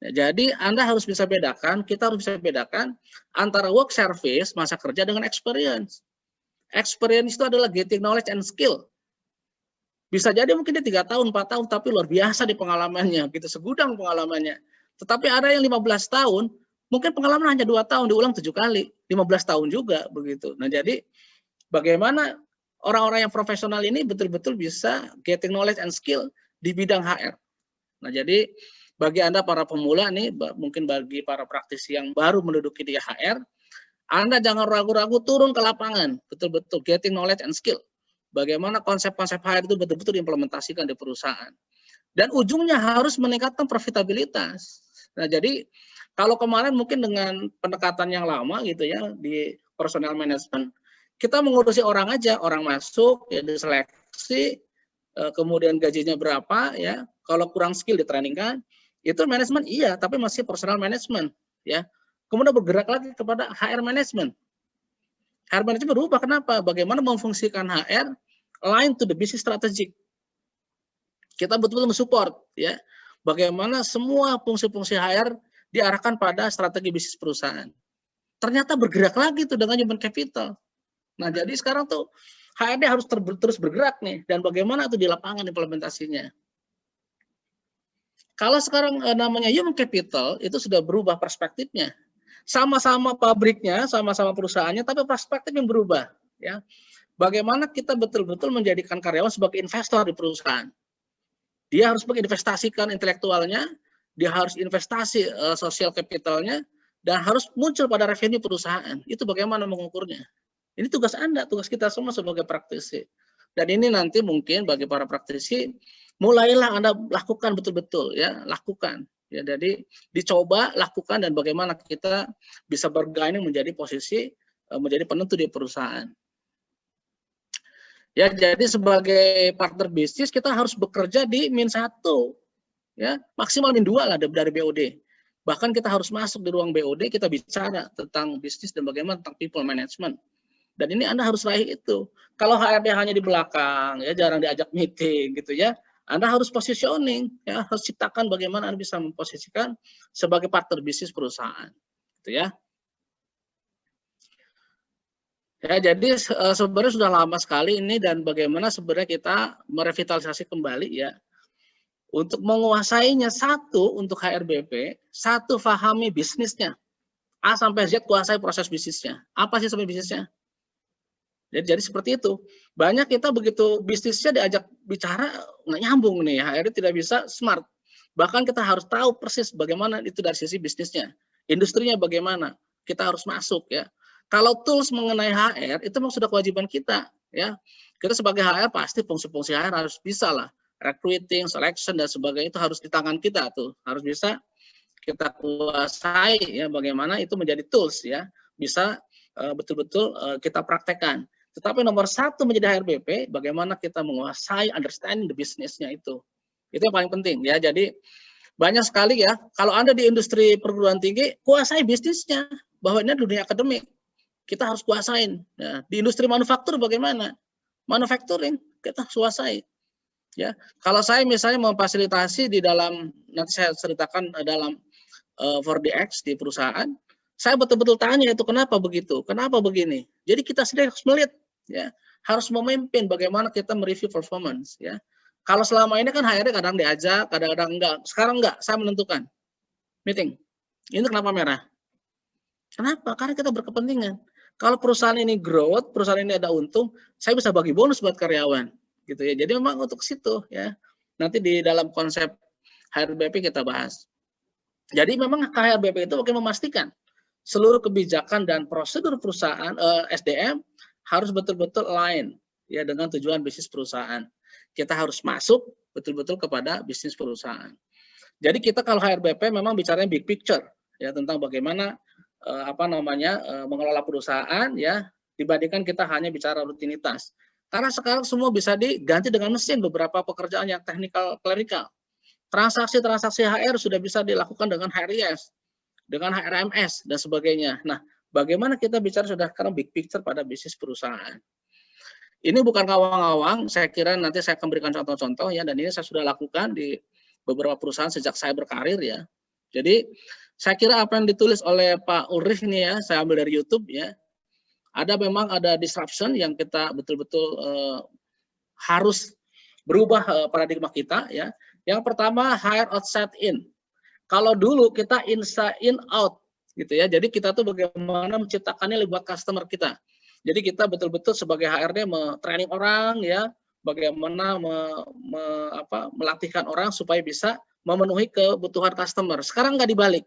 Ya, jadi Anda harus bisa bedakan, kita harus bisa bedakan antara work service, masa kerja, dengan experience. Experience itu adalah getting knowledge and skill. Bisa jadi mungkin dia 3 tahun, 4 tahun, tapi luar biasa di pengalamannya, gitu, segudang pengalamannya. Tetapi ada yang 15 tahun, mungkin pengalaman hanya 2 tahun, diulang 7 kali, 15 tahun juga, begitu. Nah, jadi bagaimana orang-orang yang profesional ini betul-betul bisa getting knowledge and skill di bidang HR. Nah, jadi bagi Anda para pemula nih, mungkin bagi para praktisi yang baru menduduki di HR, Anda jangan ragu-ragu turun ke lapangan, betul-betul getting knowledge and skill. Bagaimana konsep-konsep HR itu betul-betul diimplementasikan di perusahaan. Dan ujungnya harus meningkatkan profitabilitas. Nah, jadi kalau kemarin mungkin dengan pendekatan yang lama gitu ya, di personal management, kita mengurusi orang aja, orang masuk, ya diseleksi, kemudian gajinya berapa, ya, kalau kurang skill ditrainingkan, itu manajemen iya, tapi masih personal management, ya. Kemudian bergerak lagi kepada HR management. HR management berubah, kenapa? Bagaimana memfungsikan HR align to the business strategy. Kita betul-betul mensupport, ya. Bagaimana semua fungsi-fungsi HR diarahkan pada strategi bisnis perusahaan. Ternyata bergerak lagi tuh dengan human capital. Nah, jadi sekarang tuh HRD harus terus bergerak nih, dan bagaimana tuh di lapangan implementasinya. Kalau sekarang namanya human capital, itu sudah berubah perspektifnya. Sama-sama pabriknya, sama-sama perusahaannya, tapi perspektif yang berubah. Ya, bagaimana kita betul-betul menjadikan karyawan sebagai investor di perusahaan. Dia harus menginvestasikan intelektualnya, dia harus investasi sosial capitalnya, dan harus muncul pada revenue perusahaan. Itu bagaimana mengukurnya. Ini tugas Anda, tugas kita semua sebagai praktisi. Dan ini nanti mungkin bagi para praktisi, mulailah Anda lakukan betul-betul, ya, lakukan. Ya, jadi dicoba, lakukan, dan bagaimana kita bisa bergaining menjadi posisi, menjadi penentu di perusahaan. Ya, jadi sebagai partner bisnis kita harus bekerja di -1, ya, maksimal -2 lah dari BOD. Bahkan kita harus masuk di ruang BOD, kita bicara tentang bisnis dan bagaimana tentang people management. Dan ini Anda harus raih itu. Kalau HRD hanya di belakang, ya, jarang diajak meeting gitu ya, Anda harus positioning, ya, harus ciptakan bagaimana Anda bisa memposisikan sebagai partner bisnis perusahaan, gitu ya. Ya, jadi sebenarnya sudah lama sekali ini, dan bagaimana sebenarnya kita merevitalisasi kembali, ya, untuk menguasainya. Satu, untuk HRBP, satu, pahami bisnisnya. A sampai Z kuasai proses bisnisnya. Apa sih sampai bisnisnya? Jadi seperti itu. Banyak kita begitu bisnisnya diajak bicara, nggak nyambung nih, HRD tidak bisa smart. Bahkan kita harus tahu persis bagaimana itu dari sisi bisnisnya. Industrinya bagaimana, kita harus masuk, ya. Kalau tools mengenai HR, itu memang sudah kewajiban kita, ya. Kita sebagai HR pasti fungsi-fungsi HR harus bisa lah. Recruiting, selection, dan sebagainya itu harus di tangan kita tuh. Harus bisa kita kuasai, ya, bagaimana itu menjadi tools, ya. Bisa betul-betul kita praktekkan. Tetapi nomor 1 menjadi HRBP, bagaimana kita menguasai understanding the business-nya itu. Itu yang paling penting, ya. Jadi banyak sekali, ya, kalau Anda di industri perguruan tinggi, kuasai bisnisnya, bahwa ini dunia akademik. Kita harus kuasain. Ya. Di industri manufaktur bagaimana? Manufacturing kita kuasai. Ya, kalau saya misalnya memfasilitasi di dalam, nanti saya ceritakan dalam 4DX di perusahaan, saya betul-betul tanya itu kenapa begitu, kenapa begini. Jadi kita sendiri harus melihat, ya, harus memimpin bagaimana kita mereview performance, ya. Kalau selama ini kan HRD kadang diajak, kadang-kadang enggak. Sekarang enggak, saya menentukan meeting. Ini kenapa merah? Kenapa? Karena kita berkepentingan. Kalau perusahaan ini growth, perusahaan ini ada untung, saya bisa bagi bonus buat karyawan, gitu ya. Jadi memang untuk situ, ya. Nanti di dalam konsep HRBP kita bahas. Jadi memang HRBP itu bagaimana memastikan seluruh kebijakan dan prosedur perusahaan SDM harus betul-betul align, ya, dengan tujuan bisnis perusahaan. Kita harus masuk betul-betul kepada bisnis perusahaan. Jadi kita kalau HRBP memang bicaranya big picture, ya, tentang bagaimana mengelola perusahaan, ya, dibandingkan kita hanya bicara rutinitas. Karena sekarang semua bisa diganti dengan mesin, beberapa pekerjaan yang teknikal klerikal. Transaksi-transaksi HR sudah bisa dilakukan dengan HRIS, dengan HRMS, dan sebagainya. Nah, bagaimana kita bicara sudah sekarang big picture pada bisnis perusahaan. Ini bukan ngawang-ngawang, saya kira nanti saya akan berikan contoh-contoh, ya, dan ini saya sudah lakukan di beberapa perusahaan sejak saya berkarir ya. Jadi saya kira apa yang ditulis oleh Pak Ulrich ini ya, saya ambil dari YouTube ya. Memang ada disruption yang kita betul-betul harus berubah paradigma kita ya. Yang pertama hire outside in. Kalau dulu kita in out gitu ya. Jadi kita tuh bagaimana menciptakannya buat customer kita. Jadi kita betul-betul sebagai HRD training orang ya, bagaimana melatihkan orang supaya bisa memenuhi kebutuhan customer. Sekarang nggak dibalik.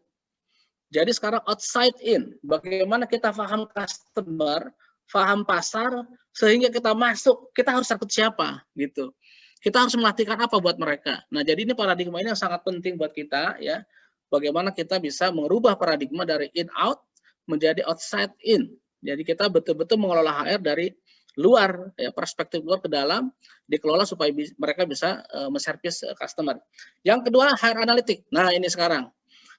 Jadi sekarang outside in, bagaimana kita paham customer, paham pasar, sehingga kita masuk, kita harus rekrut siapa, gitu. Kita harus melatihkan apa buat mereka. Nah, jadi ini paradigma ini yang sangat penting buat kita, ya. Bagaimana kita bisa merubah paradigma dari in out menjadi outside in. Jadi kita betul-betul mengelola HR dari luar, ya, perspektif luar ke dalam, dikelola supaya mereka bisa menservis customer. Yang kedua, HR analytic. Nah, ini sekarang.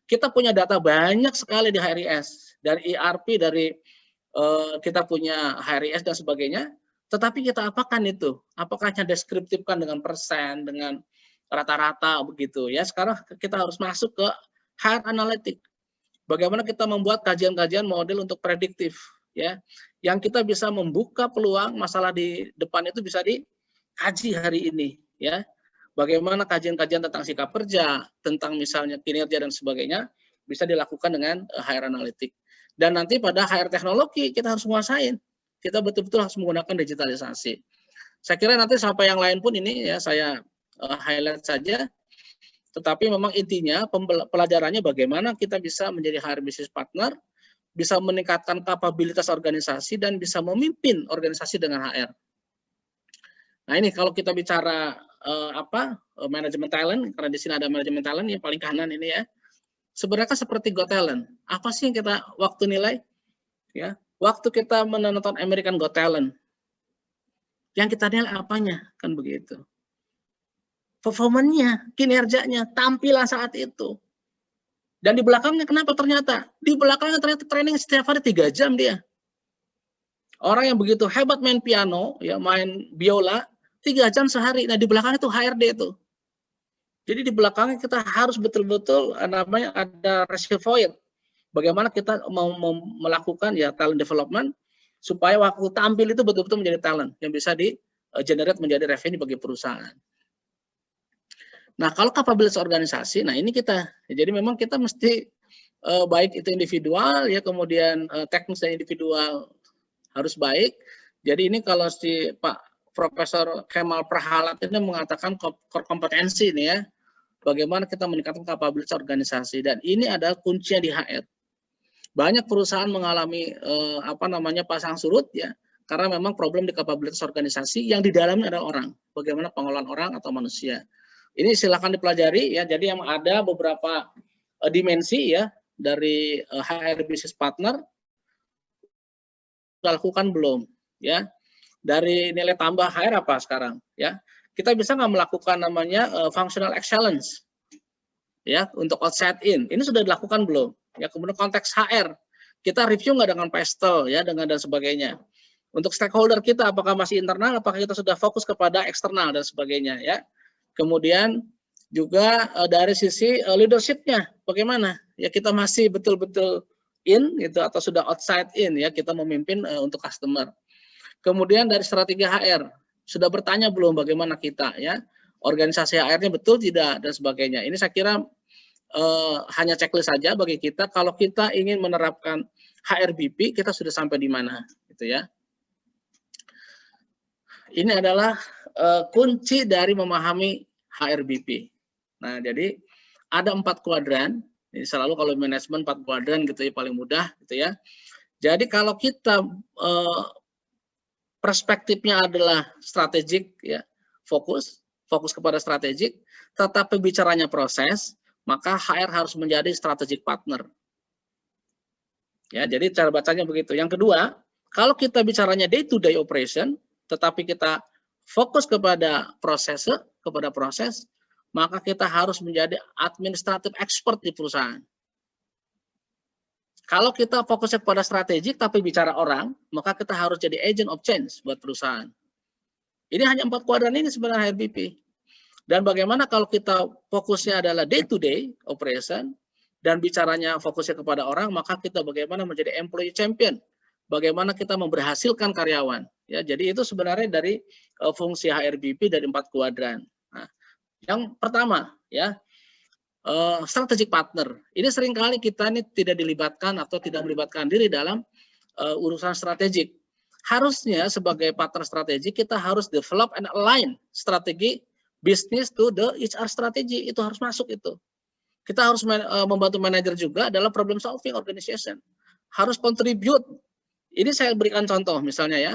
Kita punya data banyak sekali di HRIS, dari ERP, dari kita punya HRIS dan sebagainya, tetapi kita apakan itu? Apakah hanya deskriptifkan dengan persen, dengan rata-rata begitu ya? Sekarang kita harus masuk ke HR analytic. Bagaimana kita membuat kajian-kajian model untuk prediktif, ya, yang kita bisa membuka peluang masalah di depan itu bisa dikaji hari ini, ya. Bagaimana kajian-kajian tentang sikap kerja, tentang misalnya kinerja dan sebagainya, bisa dilakukan dengan HR analytic. Dan nanti pada HR teknologi kita harus menguasain. Kita betul-betul harus menggunakan digitalisasi. Saya kira nanti sampai yang lain pun ini ya saya highlight saja. Tetapi memang intinya pelajarannya bagaimana kita bisa menjadi HR business partner, bisa meningkatkan kapabilitas organisasi dan bisa memimpin organisasi dengan HR. Nah ini kalau kita bicara manajemen talent, karena di sini ada manajemen talent yang paling kanan ini ya. Sebenarnya seperti Got Talent. Apa sih yang kita waktu nilai? Ya, waktu kita menonton American Got Talent, yang kita nilai apanya? Kan begitu. Performanya, kinerjanya, tampilan saat itu. Dan di belakangnya kenapa ternyata? Di belakangnya ternyata training setiap hari 3 jam dia. Orang yang begitu hebat main piano, ya main biola, 3 jam sehari. Nah di belakangnya itu HRD itu. Jadi di belakangnya kita harus betul-betul namanya ada reservoir. Bagaimana kita mau melakukan ya talent development supaya waktu tampil itu betul-betul menjadi talent yang bisa di-generate menjadi revenue bagi perusahaan. Nah kalau kapabilitas organisasi, nah ini kita. Jadi memang kita mesti baik itu individual ya kemudian teknis dan individual harus baik. Jadi ini kalau si Pak Profesor Kemal Prahalat ini mengatakan core kompetensi ini ya, bagaimana kita meningkatkan kapabilitas organisasi dan ini adalah kuncinya di HR. Banyak perusahaan mengalami pasang surut ya, karena memang problem di kapabilitas organisasi yang di dalamnya adalah orang. Bagaimana pengelolaan orang atau manusia. Ini silakan dipelajari ya. Jadi yang ada beberapa dimensi ya dari HR business partner lakukan belum ya. Dari nilai tambah HR apa sekarang ya, kita bisa nggak melakukan namanya functional excellence ya untuk outside in, ini sudah dilakukan belum ya. Kemudian konteks HR kita review nggak dengan pestel ya dengan dan sebagainya. Untuk stakeholder kita apakah masih internal, apakah kita sudah fokus kepada eksternal dan sebagainya ya. Kemudian juga dari sisi leadershipnya bagaimana ya, kita masih betul-betul in gitu atau sudah outside in ya, kita memimpin untuk customer. Kemudian dari strategi HR, sudah bertanya belum bagaimana kita ya, organisasi HR-nya betul tidak dan sebagainya. Ini saya kira hanya checklist saja bagi kita. Kalau kita ingin menerapkan HRBP, kita sudah sampai di mana gitu ya. Ini adalah kunci dari memahami HRBP. Nah, jadi ada 4 kuadran. Ini selalu kalau manajemen 4 kuadran gitu ya, paling mudah gitu ya. Jadi kalau kita perspektifnya adalah strategik ya, fokus kepada strategik, tetapi bicaranya proses, maka HR harus menjadi strategic partner. Ya, jadi cara bacanya begitu. Yang kedua, kalau kita bicaranya day to day operation, tetapi kita fokus kepada proses, maka kita harus menjadi administrative expert di perusahaan. Kalau kita fokusnya pada strategik tapi bicara orang, maka kita harus jadi agent of change buat perusahaan. Ini hanya 4 kuadran ini sebenarnya HRBP. Dan bagaimana kalau kita fokusnya adalah day to day operation dan bicaranya fokusnya kepada orang, maka kita bagaimana menjadi employee champion, bagaimana kita memberhasilkan karyawan. Ya, jadi itu sebenarnya dari fungsi HRBP dari 4 kuadran. Nah, yang pertama ya, strategic partner. Ini seringkali kita ini tidak dilibatkan atau tidak melibatkan diri dalam urusan strategik. Harusnya sebagai partner strategik kita harus develop and align strategi bisnis to the HR strategi. Itu harus masuk itu. Kita harus membantu manajer juga dalam problem solving organization. Harus contribute. Ini saya berikan contoh misalnya ya.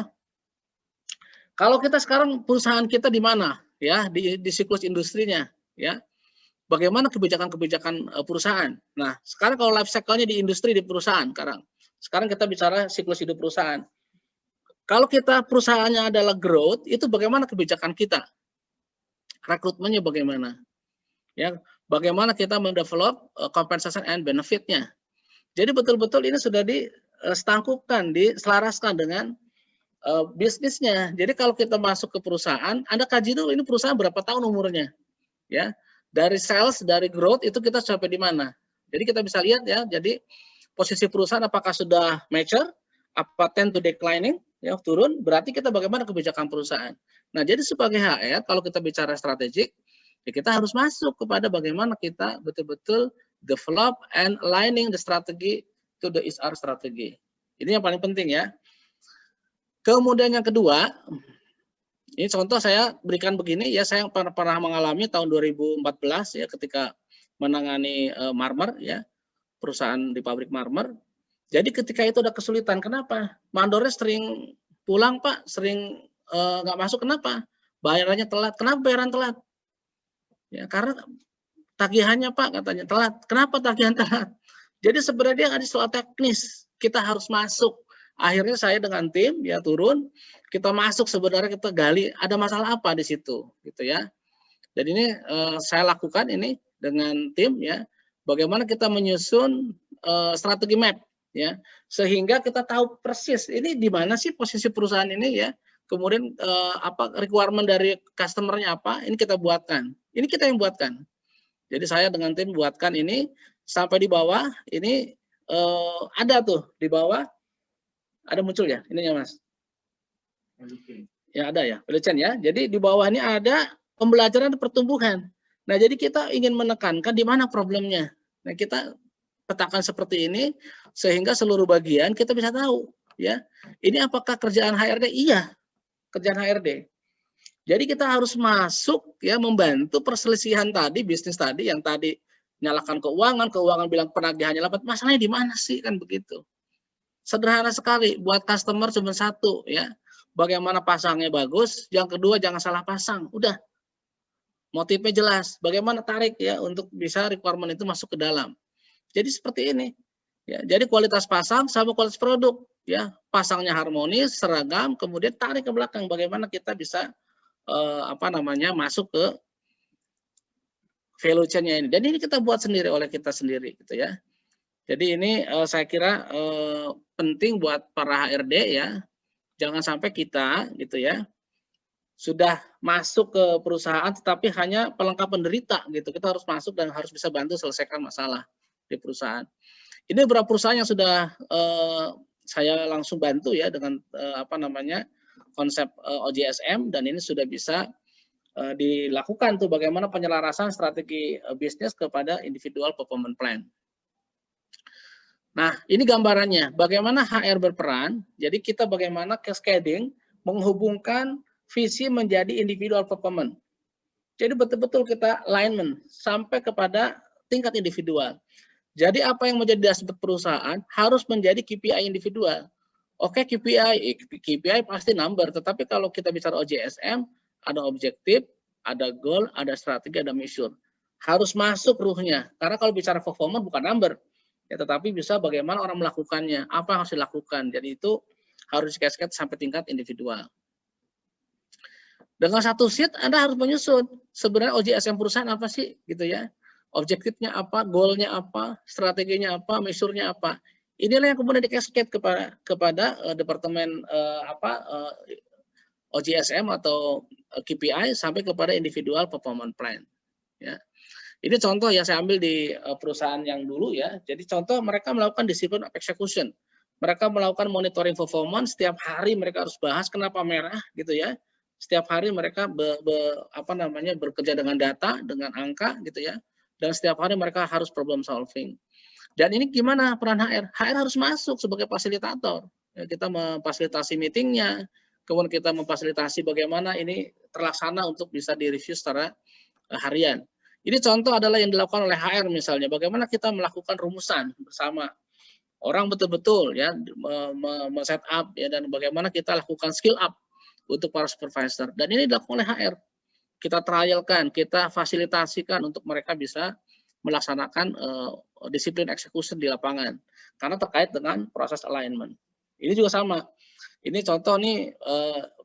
Kalau kita sekarang perusahaan kita di mana ya, di siklus industrinya ya. Bagaimana kebijakan-kebijakan perusahaan. Nah, sekarang kalau life cycle-nya di industri, di perusahaan sekarang kita bicara siklus hidup perusahaan. Kalau kita perusahaannya adalah growth, itu bagaimana kebijakan kita? Rekrutmennya bagaimana? Ya, bagaimana kita mendevelop compensation and benefit-nya? Jadi betul-betul ini sudah disetangkupkan, diselaraskan dengan bisnisnya. Jadi kalau kita masuk ke perusahaan, Anda kaji dulu ini perusahaan berapa tahun umurnya. Ya, dari sales, dari growth itu kita sampai di mana. Jadi kita bisa lihat ya, jadi posisi perusahaan apakah sudah mature, apa tend to declining, ya turun, berarti kita bagaimana kebijakan perusahaan. Nah, jadi sebagai HR, kalau kita bicara strategik, ya kita harus masuk kepada bagaimana kita betul-betul develop and aligning the strategy to the HR strategy. Ini yang paling penting ya. Kemudian yang kedua, ini contoh saya berikan begini ya, saya pernah mengalami tahun 2014 ya ketika menangani marmer ya, perusahaan di pabrik marmer. Jadi ketika itu ada kesulitan, kenapa? Mandornya sering pulang Pak, sering nggak masuk, kenapa? Bayarannya telat, kenapa bayaran telat? Ya karena tagihannya Pak katanya telat, kenapa tagihan telat? Jadi sebenarnya ada soal teknis, kita harus masuk. Akhirnya saya dengan tim ya turun, kita masuk sebenarnya kita gali ada masalah apa di situ gitu ya. Dan ini saya lakukan ini dengan tim ya, bagaimana kita menyusun strategi map ya, sehingga kita tahu persis ini di mana sih posisi perusahaan ini ya. Kemudian apa requirement dari customer-nya apa, ini kita buatkan. Ini kita yang buatkan. Jadi saya dengan tim buatkan ini sampai di bawah ini ada tuh di bawah. Ada muncul ya, ininya Mas? Ya ada ya, Pelicen ya. Jadi di bawah ini ada pembelajaran pertumbuhan. Nah jadi kita ingin menekankan di mana problemnya. Nah kita petakan seperti ini sehingga seluruh bagian kita bisa tahu ya. Ini apakah kerjaan HRD? Iya, kerjaan HRD. Jadi kita harus masuk ya membantu perselisihan tadi, bisnis tadi yang tadi nyalakan keuangan bilang penagihannya lambat. Masalahnya di mana sih kan begitu? Sederhana sekali, buat customer cuma satu ya. Bagaimana pasangnya bagus, yang kedua jangan salah pasang. Udah. Motifnya jelas, bagaimana tarik ya untuk bisa requirement itu masuk ke dalam. Jadi seperti ini. Ya, jadi kualitas pasang sama kualitas produk ya. Pasangnya harmonis, seragam, kemudian tarik ke belakang bagaimana kita bisa masuk ke value chain-nya ini. Dan ini kita buat sendiri oleh kita sendiri gitu ya. Jadi ini saya kira penting buat para HRD ya, jangan sampai kita gitu ya sudah masuk ke perusahaan tetapi hanya pelengkap penderita gitu. Kita harus masuk dan harus bisa bantu selesaikan masalah di perusahaan. Ini beberapa perusahaan yang sudah saya langsung bantu ya dengan konsep OJSM dan ini sudah bisa dilakukan tuh bagaimana penyelarasan strategi bisnis kepada individual performance plan. Nah, ini gambarannya. Bagaimana HR berperan. Jadi kita bagaimana cascading menghubungkan visi menjadi individual performance. Jadi betul-betul kita alignment sampai kepada tingkat individual. Jadi apa yang menjadi dashboard perusahaan harus menjadi KPI individual. Oke, KPI pasti number. Tetapi kalau kita bicara OJSM, ada objektif, ada goal, ada strategi, ada measure. Harus masuk ruhnya. Karena kalau bicara performance bukan number. Ya, tetapi bisa bagaimana orang melakukannya, apa yang harus dilakukan. Jadi itu harus cascade sampai tingkat individual. Dengan satu sheet Anda harus menyusun sebenarnya OJSM perusahaan apa sih gitu ya. Objektifnya apa, goalnya apa, strateginya apa, measure-nya apa. Inilah yang kemudian di-cascade kepada departemen OJSM atau KPI sampai kepada individual performance plan. Ya. Ini contoh yang saya ambil di perusahaan yang dulu ya. Jadi contoh mereka melakukan discipline of execution. Mereka melakukan monitoring performance, setiap hari mereka harus bahas kenapa merah gitu ya. Setiap hari mereka bekerja dengan data, dengan angka gitu ya. Dan setiap hari mereka harus problem solving. Dan ini gimana peran HR? HR harus masuk sebagai fasilitator. Ya, kita memfasilitasi meetingnya, kemudian kita memfasilitasi bagaimana ini terlaksana untuk bisa direview secara harian. Ini contoh adalah yang dilakukan oleh HR misalnya, bagaimana kita melakukan rumusan bersama. Orang betul-betul ya set up ya, dan bagaimana kita lakukan skill up untuk para supervisor. Dan ini dilakukan oleh HR. Kita trialkan, kita fasilitasikan untuk mereka bisa melaksanakan disiplin execution di lapangan. Karena terkait dengan proses alignment. Ini juga sama. Ini contoh nih,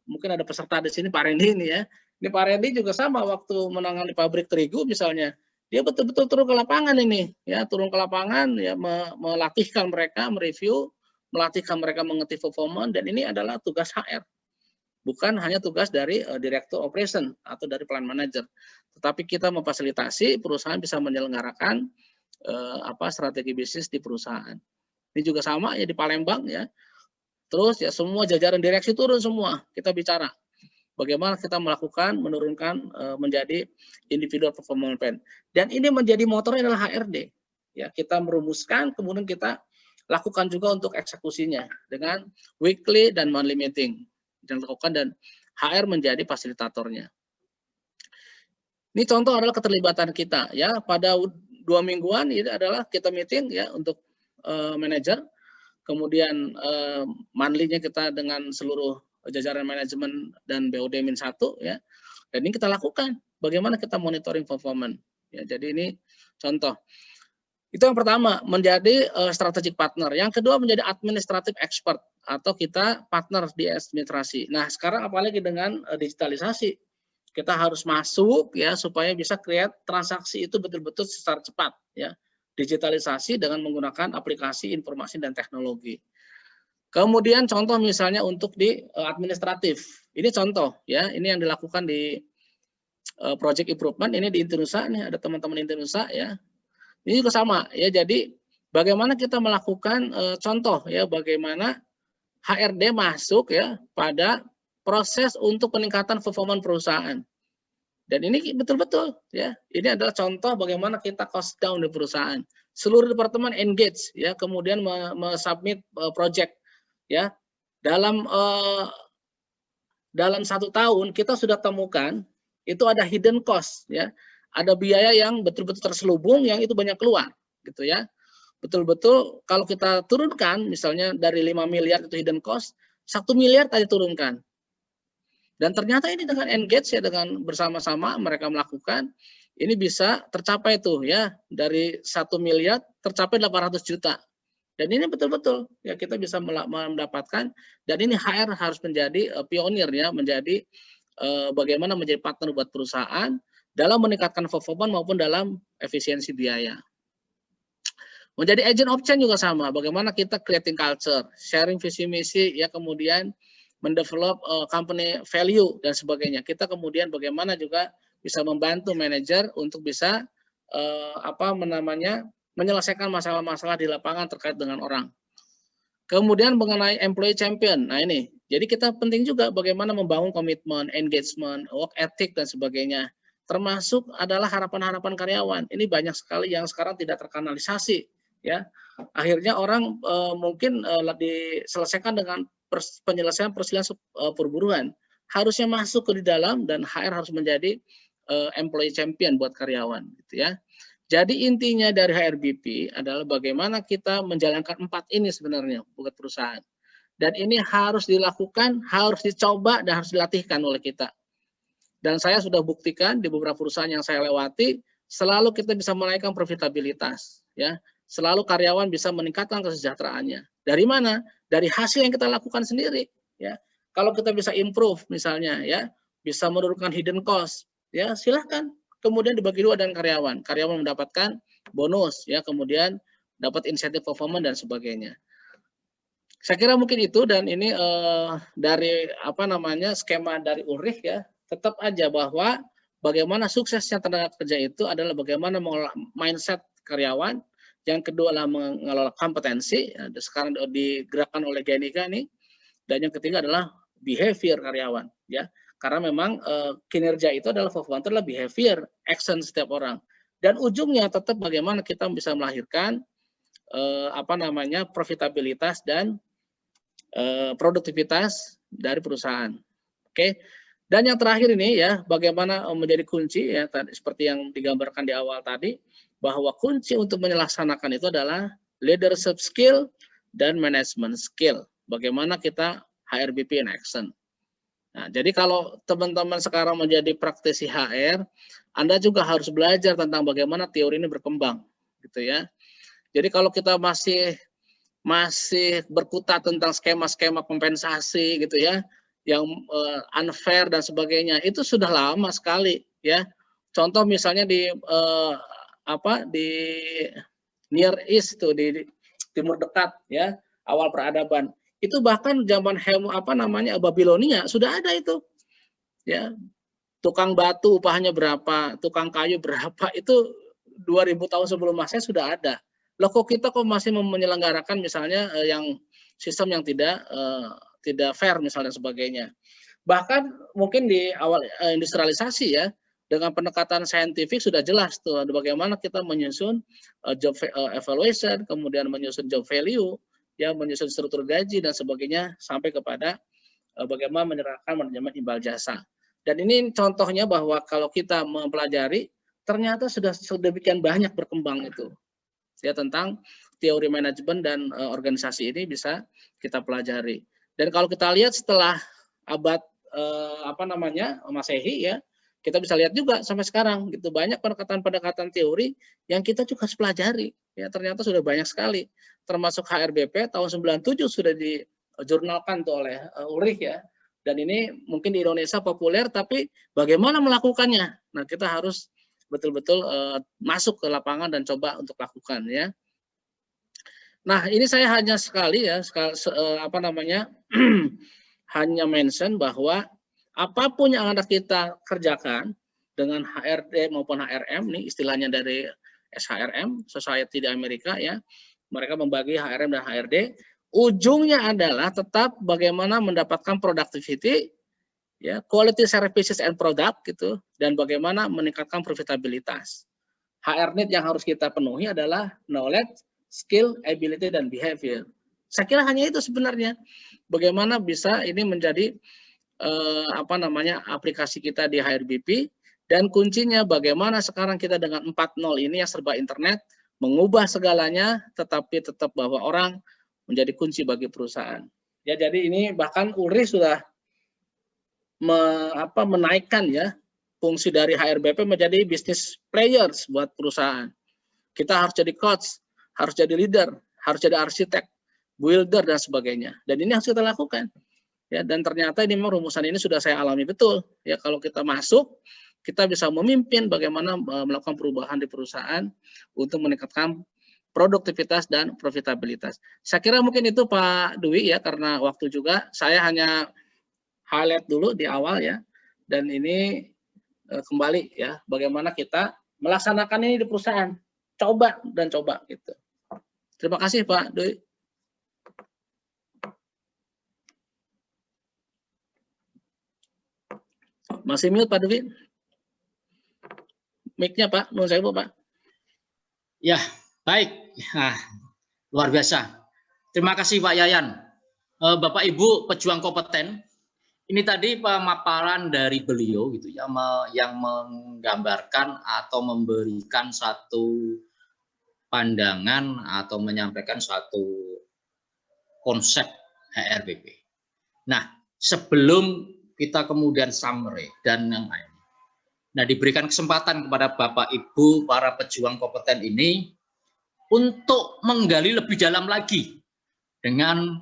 mungkin ada peserta di sini, Pak Randy ini ya. Ini Pak Randy juga sama waktu menangani pabrik terigu misalnya. Dia betul-betul turun ke lapangan ini, ya turun ke lapangan, ya melatihkan mereka, mereview, melatihkan mereka mengerti performance, dan ini adalah tugas HR. Bukan hanya tugas dari direktur operation atau dari plan manager, tetapi kita memfasilitasi perusahaan bisa menyelenggarakan strategi bisnis di perusahaan. Ini juga sama ya di Palembang ya. Terus ya semua jajaran direksi turun semua, kita bicara bagaimana kita menurunkan menjadi individual performance plan. Dan ini menjadi motornya adalah HRD. Ya, kita merumuskan, kemudian kita lakukan juga untuk eksekusinya dengan weekly dan monthly meeting. Dan lakukan, dan HR menjadi fasilitatornya. Ini contoh adalah keterlibatan kita ya, pada 2 mingguan ini adalah kita meeting ya untuk manajer. Kemudian monthly-nya kita dengan seluruh jajaran manajemen dan BOD-1 ya. Dan ini kita lakukan bagaimana kita monitoring performance. Ya, jadi ini contoh. Itu yang pertama, menjadi strategic partner. Yang kedua menjadi administrative expert atau kita partner di administrasi. Nah, sekarang apalagi dengan digitalisasi. Kita harus masuk ya supaya bisa create transaksi itu betul-betul secara cepat ya. Digitalisasi dengan menggunakan aplikasi informasi dan teknologi. Kemudian contoh misalnya untuk di administratif. Ini contoh ya, ini yang dilakukan di project improvement, ini di Intinusa nih, ada teman-teman Intinusa ya. Ini juga sama ya, jadi bagaimana kita melakukan contoh ya, bagaimana HRD masuk ya pada proses untuk peningkatan performa perusahaan. Dan ini betul-betul ya, ini adalah contoh bagaimana kita cost down di perusahaan. Seluruh departemen engage ya, kemudian submit project ya. Dalam 1 tahun kita sudah temukan itu ada hidden cost ya. Ada biaya yang betul-betul terselubung yang itu banyak keluar gitu ya. Betul-betul kalau kita turunkan misalnya dari 5 miliar itu hidden cost, 1 miliar tadi turunkan. Dan ternyata ini dengan engage ya, dengan bersama-sama mereka melakukan, ini bisa tercapai tuh ya, dari 1 miliar tercapai 800 juta. Dan ini betul-betul ya kita bisa mendapatkan, dan ini HR harus menjadi pionir ya, menjadi bagaimana menjadi partner buat perusahaan dalam meningkatkan performa maupun dalam efisiensi biaya. Menjadi agent of change juga sama, bagaimana kita creating culture, sharing visi misi ya, kemudian mendevelop company value dan sebagainya. Kita kemudian bagaimana juga bisa membantu manajer untuk bisa menyelesaikan masalah-masalah di lapangan terkait dengan orang. Kemudian mengenai employee champion. Nah ini, jadi kita penting juga bagaimana membangun komitmen, engagement, work ethic dan sebagainya. Termasuk adalah harapan-harapan karyawan. Ini banyak sekali yang sekarang tidak terkanalisasi ya. Akhirnya orang mungkin diselesaikan dengan penyelesaian perselisihan perburuan. Harusnya masuk ke di dalam, dan HR harus menjadi employee champion buat karyawan gitu ya. Jadi intinya dari HRBP adalah bagaimana kita menjalankan 4 ini sebenarnya buat perusahaan. Dan ini harus dilakukan, harus dicoba, dan harus dilatihkan oleh kita. Dan saya sudah buktikan di beberapa perusahaan yang saya lewati, selalu kita bisa menaikkan profitabilitas ya. Selalu karyawan bisa meningkatkan kesejahteraannya. Dari mana? Dari hasil yang kita lakukan sendiri ya. Kalau kita bisa improve misalnya ya, bisa menurunkan hidden cost ya, silahkan. Kemudian dibagi 2 dengan karyawan. Karyawan mendapatkan bonus ya, kemudian dapat insentif performa dan sebagainya. Saya kira mungkin itu, dan ini dari skema dari Ulrich ya, tetap aja bahwa bagaimana suksesnya tenaga kerja itu adalah bagaimana mengelola mindset karyawan, yang kedua adalah mengelola kompetensi, sekarang digerakkan oleh GNIKA nih, dan yang ketiga adalah behavior karyawan, ya, karena memang kinerja itu adalah faktor adalah behavior, action setiap orang, dan ujungnya tetap bagaimana kita bisa melahirkan profitabilitas dan produktivitas dari perusahaan. Oke. Dan yang terakhir ini ya, bagaimana menjadi kunci ya, seperti yang digambarkan di awal tadi, bahwa kunci untuk melaksanakan itu adalah leadership skill dan management skill. Bagaimana kita HRBP in action. Nah, jadi kalau teman-teman sekarang menjadi praktisi HR, Anda juga harus belajar tentang bagaimana teori ini berkembang, gitu ya. Jadi kalau kita masih berkutat tentang skema-skema kompensasi, gitu ya, yang unfair dan sebagainya, itu sudah lama sekali, ya. Contoh misalnya di Near East tuh, di Timur Dekat, ya, awal peradaban. Itu bahkan zaman Babilonia sudah ada itu, ya. Tukang batu upahnya berapa, tukang kayu berapa, itu 2000 tahun sebelum Masehi sudah ada. Loh kok kita masih menyelenggarakan misalnya yang sistem yang tidak fair misalnya sebagainya. Bahkan mungkin di awal industrialisasi ya, dengan pendekatan saintifik sudah jelas tuh bagaimana kita menyusun job evaluation, kemudian menyusun job value, ya, menyusun struktur gaji dan sebagainya, sampai kepada bagaimana menyerahkan manajemen imbal jasa. Dan ini contohnya bahwa kalau kita mempelajari, ternyata sudah sedemikian banyak berkembang itu, ya, tentang teori manajemen dan organisasi ini bisa kita pelajari. Dan kalau kita lihat setelah abad Masehi, ya, kita bisa lihat juga sampai sekarang gitu, banyak pendekatan-pendekatan teori yang kita juga harus pelajari, ya, ternyata sudah banyak sekali, termasuk HRBP tahun 97 sudah dijurnalkan tuh oleh Ulrich, ya, dan ini mungkin di Indonesia populer, tapi bagaimana melakukannya, nah kita harus betul-betul masuk ke lapangan dan coba untuk lakukan, ya. Nah, ini saya hanya hanya mention bahwa apapun yang Anda kita kerjakan dengan HRD maupun HRM, nih istilahnya dari SHRM, Society di Amerika, ya, mereka membagi HRM dan HRD, ujungnya adalah tetap bagaimana mendapatkan productivity, ya, quality services and product gitu, dan bagaimana meningkatkan profitabilitas. HR need yang harus kita penuhi adalah knowledge, skill, ability, dan behavior. Saya kira hanya itu sebenarnya. Bagaimana bisa ini menjadi aplikasi kita di HRBP, dan kuncinya bagaimana sekarang kita dengan 4.0 ini yang serba internet, mengubah segalanya, tetapi tetap bahwa orang menjadi kunci bagi perusahaan. Ya, jadi ini bahkan Ulrich sudah menaikkan, ya, fungsi dari HRBP menjadi business players buat perusahaan. Kita harus jadi coach, harus jadi leader, harus jadi arsitek, builder, dan sebagainya. Dan ini harus kita lakukan. Ya, dan ternyata ini memang rumusan ini sudah saya alami betul. Ya, kalau kita masuk, kita bisa memimpin bagaimana melakukan perubahan di perusahaan untuk meningkatkan produktivitas dan profitabilitas. Saya kira mungkin itu Pak Dwi, ya, karena waktu juga saya hanya highlight dulu di awal, ya. Dan ini kembali, ya, bagaimana kita melaksanakan ini di perusahaan. Coba dan coba gitu. Terima kasih Pak Dwi. Masih mute Pak Dwi? Mic-nya Pak, nuhun sewu Pak. Ya, baik. Nah, luar biasa. Terima kasih Pak Yayan. Bapak Ibu pejuang kompeten, ini tadi pemaparan dari beliau gitu ya, yang menggambarkan atau memberikan satu pandangan atau menyampaikan suatu konsep HRBP. Nah, sebelum kita kemudian summary dan yang lain, nah, diberikan kesempatan kepada Bapak Ibu para pejuang kompeten ini untuk menggali lebih dalam lagi dengan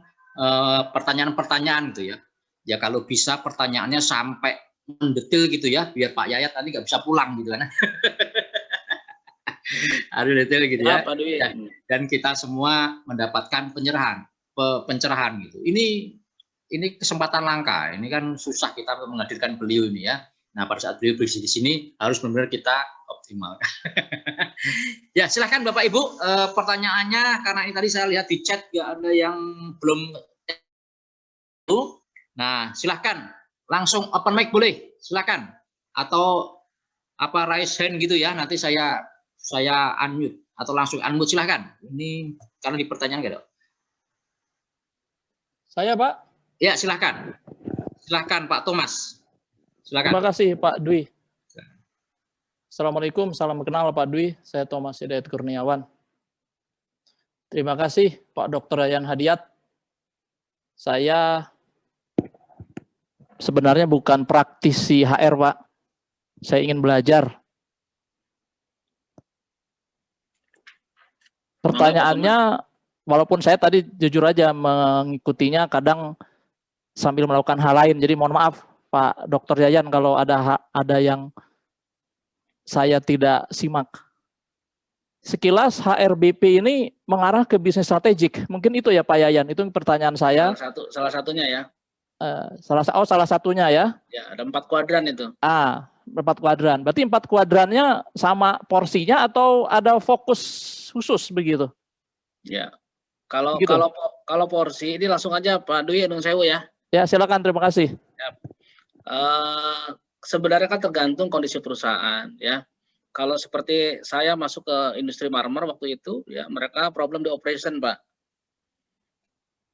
pertanyaan-pertanyaan gitu ya. Ya kalau bisa pertanyaannya sampai mendetil gitu ya, biar Pak Yayat tadi nggak bisa pulang gitu kan. Harus detail gitu ya. Dan kita semua mendapatkan pencerahan gitu. Ini kesempatan langka. Ini kan susah kita menghadirkan beliau ini ya. Nah, pada saat beliau berdiskusi di sini harus benar-benar kita optimalkan. Ya, silahkan Bapak Ibu, pertanyaannya karena ini tadi saya lihat di chat ya ada yang belum. Nah, silahkan langsung open mic boleh, silahkan. Atau apa raise hand gitu ya, nanti saya unmute atau langsung unmute, silahkan. Ini karena di pertanyaan nggak ada. Saya, Pak. Ya, silahkan. Silahkan Pak Thomas. Silakan. Terima kasih Pak Dwi. Assalamualaikum, salam kenal Pak Dwi. Saya Thomas Hidayat Kurniawan. Terima kasih Pak Dr. Yayan Hadiat. Saya sebenarnya bukan praktisi HR, Pak. Saya ingin belajar. Pertanyaannya, walaupun saya tadi jujur aja mengikutinya, kadang sambil melakukan hal lain. Jadi mohon maaf Pak Dr. Yayan kalau ada yang saya tidak simak. Sekilas HRBP ini mengarah ke bisnis strategik. Mungkin itu ya Pak Yayan, itu pertanyaan saya. Salah satunya ya. Salah satunya ya. Ya, ada 4 kuadran itu. 4 kuadran. Berarti 4 kuadrannya sama porsinya atau ada fokus khusus begitu? Ya. Kalau begitu. kalau porsi ini langsung aja Pak Dwi Nung Sewu ya. Ya, silakan, terima kasih. Ya. Sebenarnya kan tergantung kondisi perusahaan ya. Kalau seperti saya masuk ke industri marmer waktu itu ya, mereka problem di operation, Pak.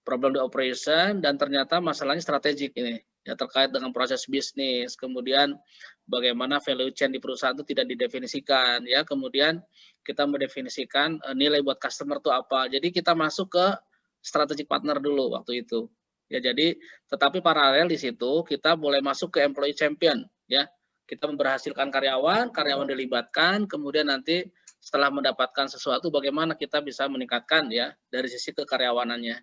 Problem di operation dan ternyata masalahnya strategik ini ya, terkait dengan proses bisnis, kemudian bagaimana value chain di perusahaan itu tidak didefinisikan ya, kemudian kita mendefinisikan nilai buat customer itu apa. Jadi kita masuk ke strategic partner dulu waktu itu. Ya, jadi tetapi paralel di situ kita boleh masuk ke employee champion ya. Kita memberhasilkan karyawan dilibatkan, kemudian nanti setelah mendapatkan sesuatu bagaimana kita bisa meningkatkan ya dari sisi kekaryawanannya.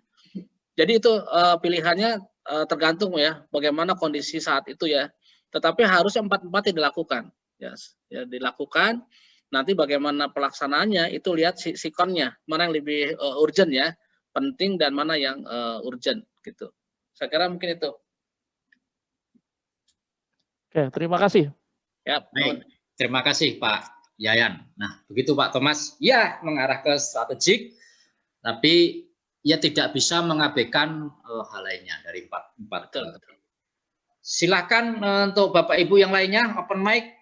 Jadi itu pilihannya tergantung ya bagaimana kondisi saat itu ya. Tetapi harus 4-4 dilakukan ya dilakukan. Nanti bagaimana pelaksanaannya itu lihat sikonnya, mana yang lebih urgent ya, penting dan mana yang urgent gitu. Saya kira mungkin itu. Oke, terima kasih. Ya, baik. Terima kasih Pak Yayan. Nah, begitu Pak Thomas. Ya, mengarah ke strategik, tapi ya tidak bisa mengabaikan hal lainnya dari 4. Betul. Silakan untuk Bapak Ibu yang lainnya open mic.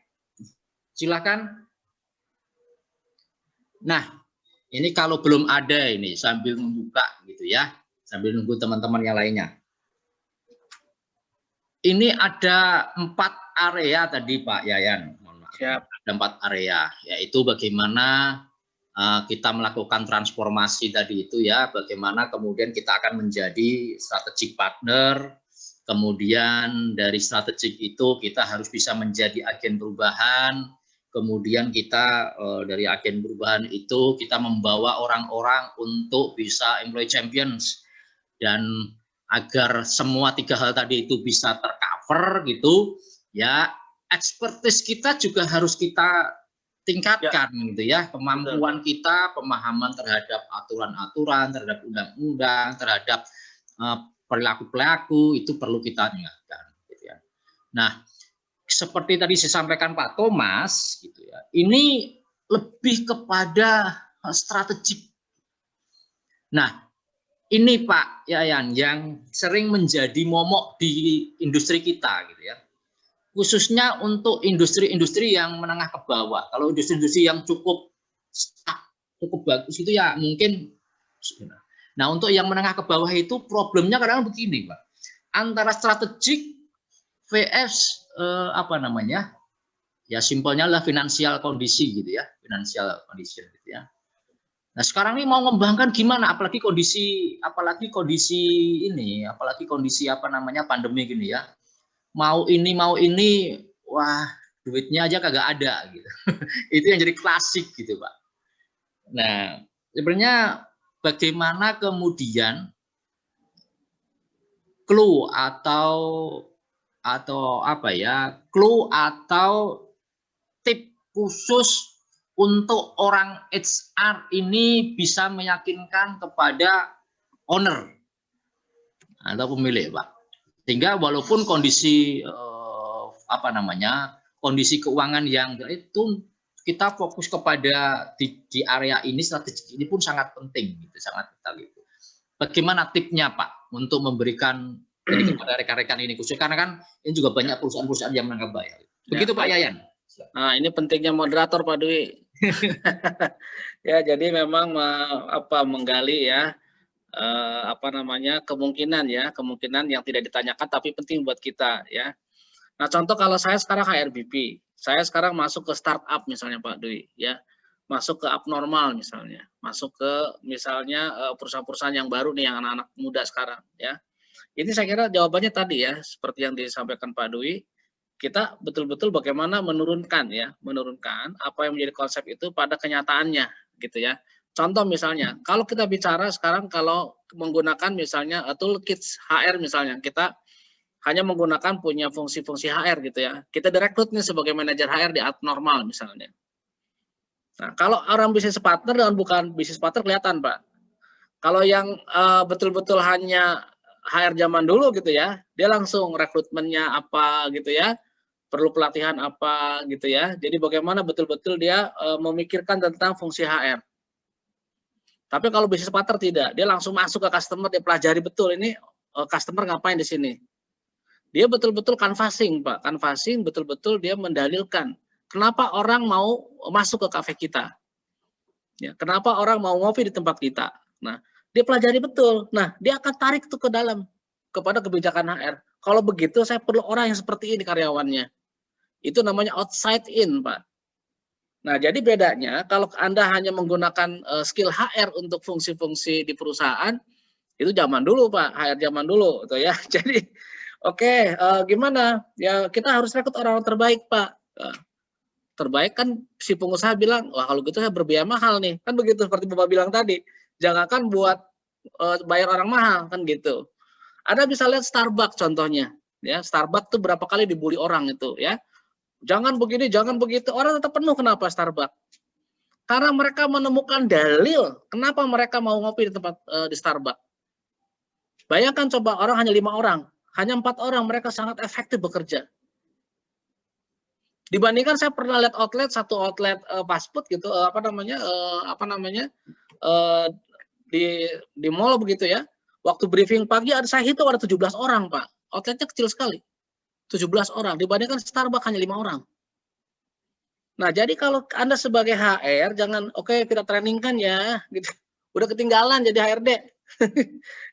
Silakan. Nah, ini kalau belum ada ini sambil membuka gitu ya, sambil nunggu teman-teman yang lainnya. Ini ada 4 area tadi Pak Yayan. Siap. Ada 4 area, yaitu bagaimana kita melakukan transformasi tadi itu ya, bagaimana kemudian kita akan menjadi strategic partner, kemudian dari strategik itu kita harus bisa menjadi agen perubahan, kemudian kita dari agen perubahan itu kita membawa orang-orang untuk bisa employee champions, dan agar semua 3 hal tadi itu bisa tercover gitu ya, expertise kita juga harus kita tingkatkan ya, gitu ya, kemampuan kita, pemahaman terhadap aturan-aturan, terhadap undang-undang, terhadap perilaku-perilaku itu perlu kita tingkatkan gitu ya. Nah, seperti tadi disampaikan Pak Thomas gitu ya, ini lebih kepada strategik. Nah, ini Pak Yayan yang sering menjadi momok di industri kita gitu ya, khususnya untuk industri-industri yang menengah ke bawah. Kalau industri-industri yang cukup bagus itu ya mungkin. Nah, untuk yang menengah ke bawah itu problemnya kadang begini Pak, antara strategik vs apa namanya ya, simpelnya lah financial kondisi gitu ya, financial condition gitu ya. Nah, sekarang ini mau ngembangkan gimana, apalagi kondisi ini, apalagi kondisi apa namanya pandemi gini ya. Mau ini, wah duitnya aja kagak ada gitu. Itu yang jadi klasik gitu Pak. Nah, sebenarnya bagaimana kemudian clue atau tip khusus untuk orang HR ini bisa meyakinkan kepada owner atau pemilik Pak, sehingga walaupun kondisi apa namanya kondisi keuangan yang itu kita fokus kepada di area ini, strategi ini pun sangat penting gitu, sangat vital gitu. Bagaimana tipnya Pak untuk memberikan ini kepada rekan-rekan ini khusus karena kan ini juga banyak perusahaan-perusahaan yang menganggap bayar. Begitu Pak Yayan. Nah, ini pentingnya moderator Pak Dwi. Ya, jadi memang menggali ya apa namanya kemungkinan yang tidak ditanyakan tapi penting buat kita ya. Nah, contoh kalau saya sekarang HRBP, saya sekarang masuk ke startup misalnya Pak Dwi ya. Masuk ke abnormal misalnya, masuk ke misalnya perusahaan-perusahaan yang baru nih yang anak-anak muda sekarang ya. Ini saya kira jawabannya tadi ya, seperti yang disampaikan Pak Dwi, kita betul-betul bagaimana menurunkan apa yang menjadi konsep itu pada kenyataannya gitu ya. Contoh misalnya, kalau kita bicara sekarang kalau menggunakan misalnya toolkits HR misalnya, kita hanya menggunakan punya fungsi-fungsi HR gitu ya. Kita direkrut nih sebagai manajer HR di abnormal misalnya. Nah, kalau orang bisnis partner dan bukan bisnis partner kelihatan Pak. Kalau yang betul-betul hanya HR zaman dulu gitu ya, dia langsung rekrutmennya apa gitu ya, perlu pelatihan apa gitu ya. Jadi bagaimana betul-betul dia memikirkan tentang fungsi HR. Tapi kalau bisnis partner tidak, dia langsung masuk ke customer, dia pelajari betul ini customer ngapain di sini. Dia betul-betul canvassing Pak, canvassing betul-betul dia mendalilkan. Kenapa orang mau masuk ke kafe kita? Ya, kenapa orang mau ngopi di tempat kita? Nah, dia pelajari betul. Nah, dia akan tarik itu ke dalam kepada kebijakan HR. Kalau begitu, saya perlu orang yang seperti ini karyawannya. Itu namanya outside in, Pak. Nah, jadi bedanya kalau Anda hanya menggunakan skill HR untuk fungsi-fungsi di perusahaan, itu zaman dulu, Pak. HR zaman dulu, gitu ya. Jadi, oke, gimana? Ya, kita harus rekrut orang-orang terbaik, Pak. Terbaik kan si pengusaha bilang, wah kalau gitu saya berbiaya mahal nih, kan begitu seperti Bapak bilang tadi, jangankan buat bayar orang mahal kan gitu. Anda bisa lihat Starbucks contohnya, ya Starbucks tuh berapa kali dibully orang itu, ya jangan begini, jangan begitu, orang tetap penuh. Kenapa Starbucks? Karena mereka menemukan dalil kenapa mereka mau ngopi di tempat di Starbucks. Bayangkan coba orang hanya 5 orang, hanya 4 orang mereka sangat efektif bekerja. Dibandingkan saya pernah lihat satu outlet fast food gitu di mall begitu ya. Waktu briefing pagi saya hitung ada 17 orang, Pak. Outletnya kecil sekali. 17 orang dibandingkan Starbucks hanya 5 orang. Nah, jadi kalau Anda sebagai HR jangan kita trainingkan ya gitu. Udah ketinggalan jadi HRD.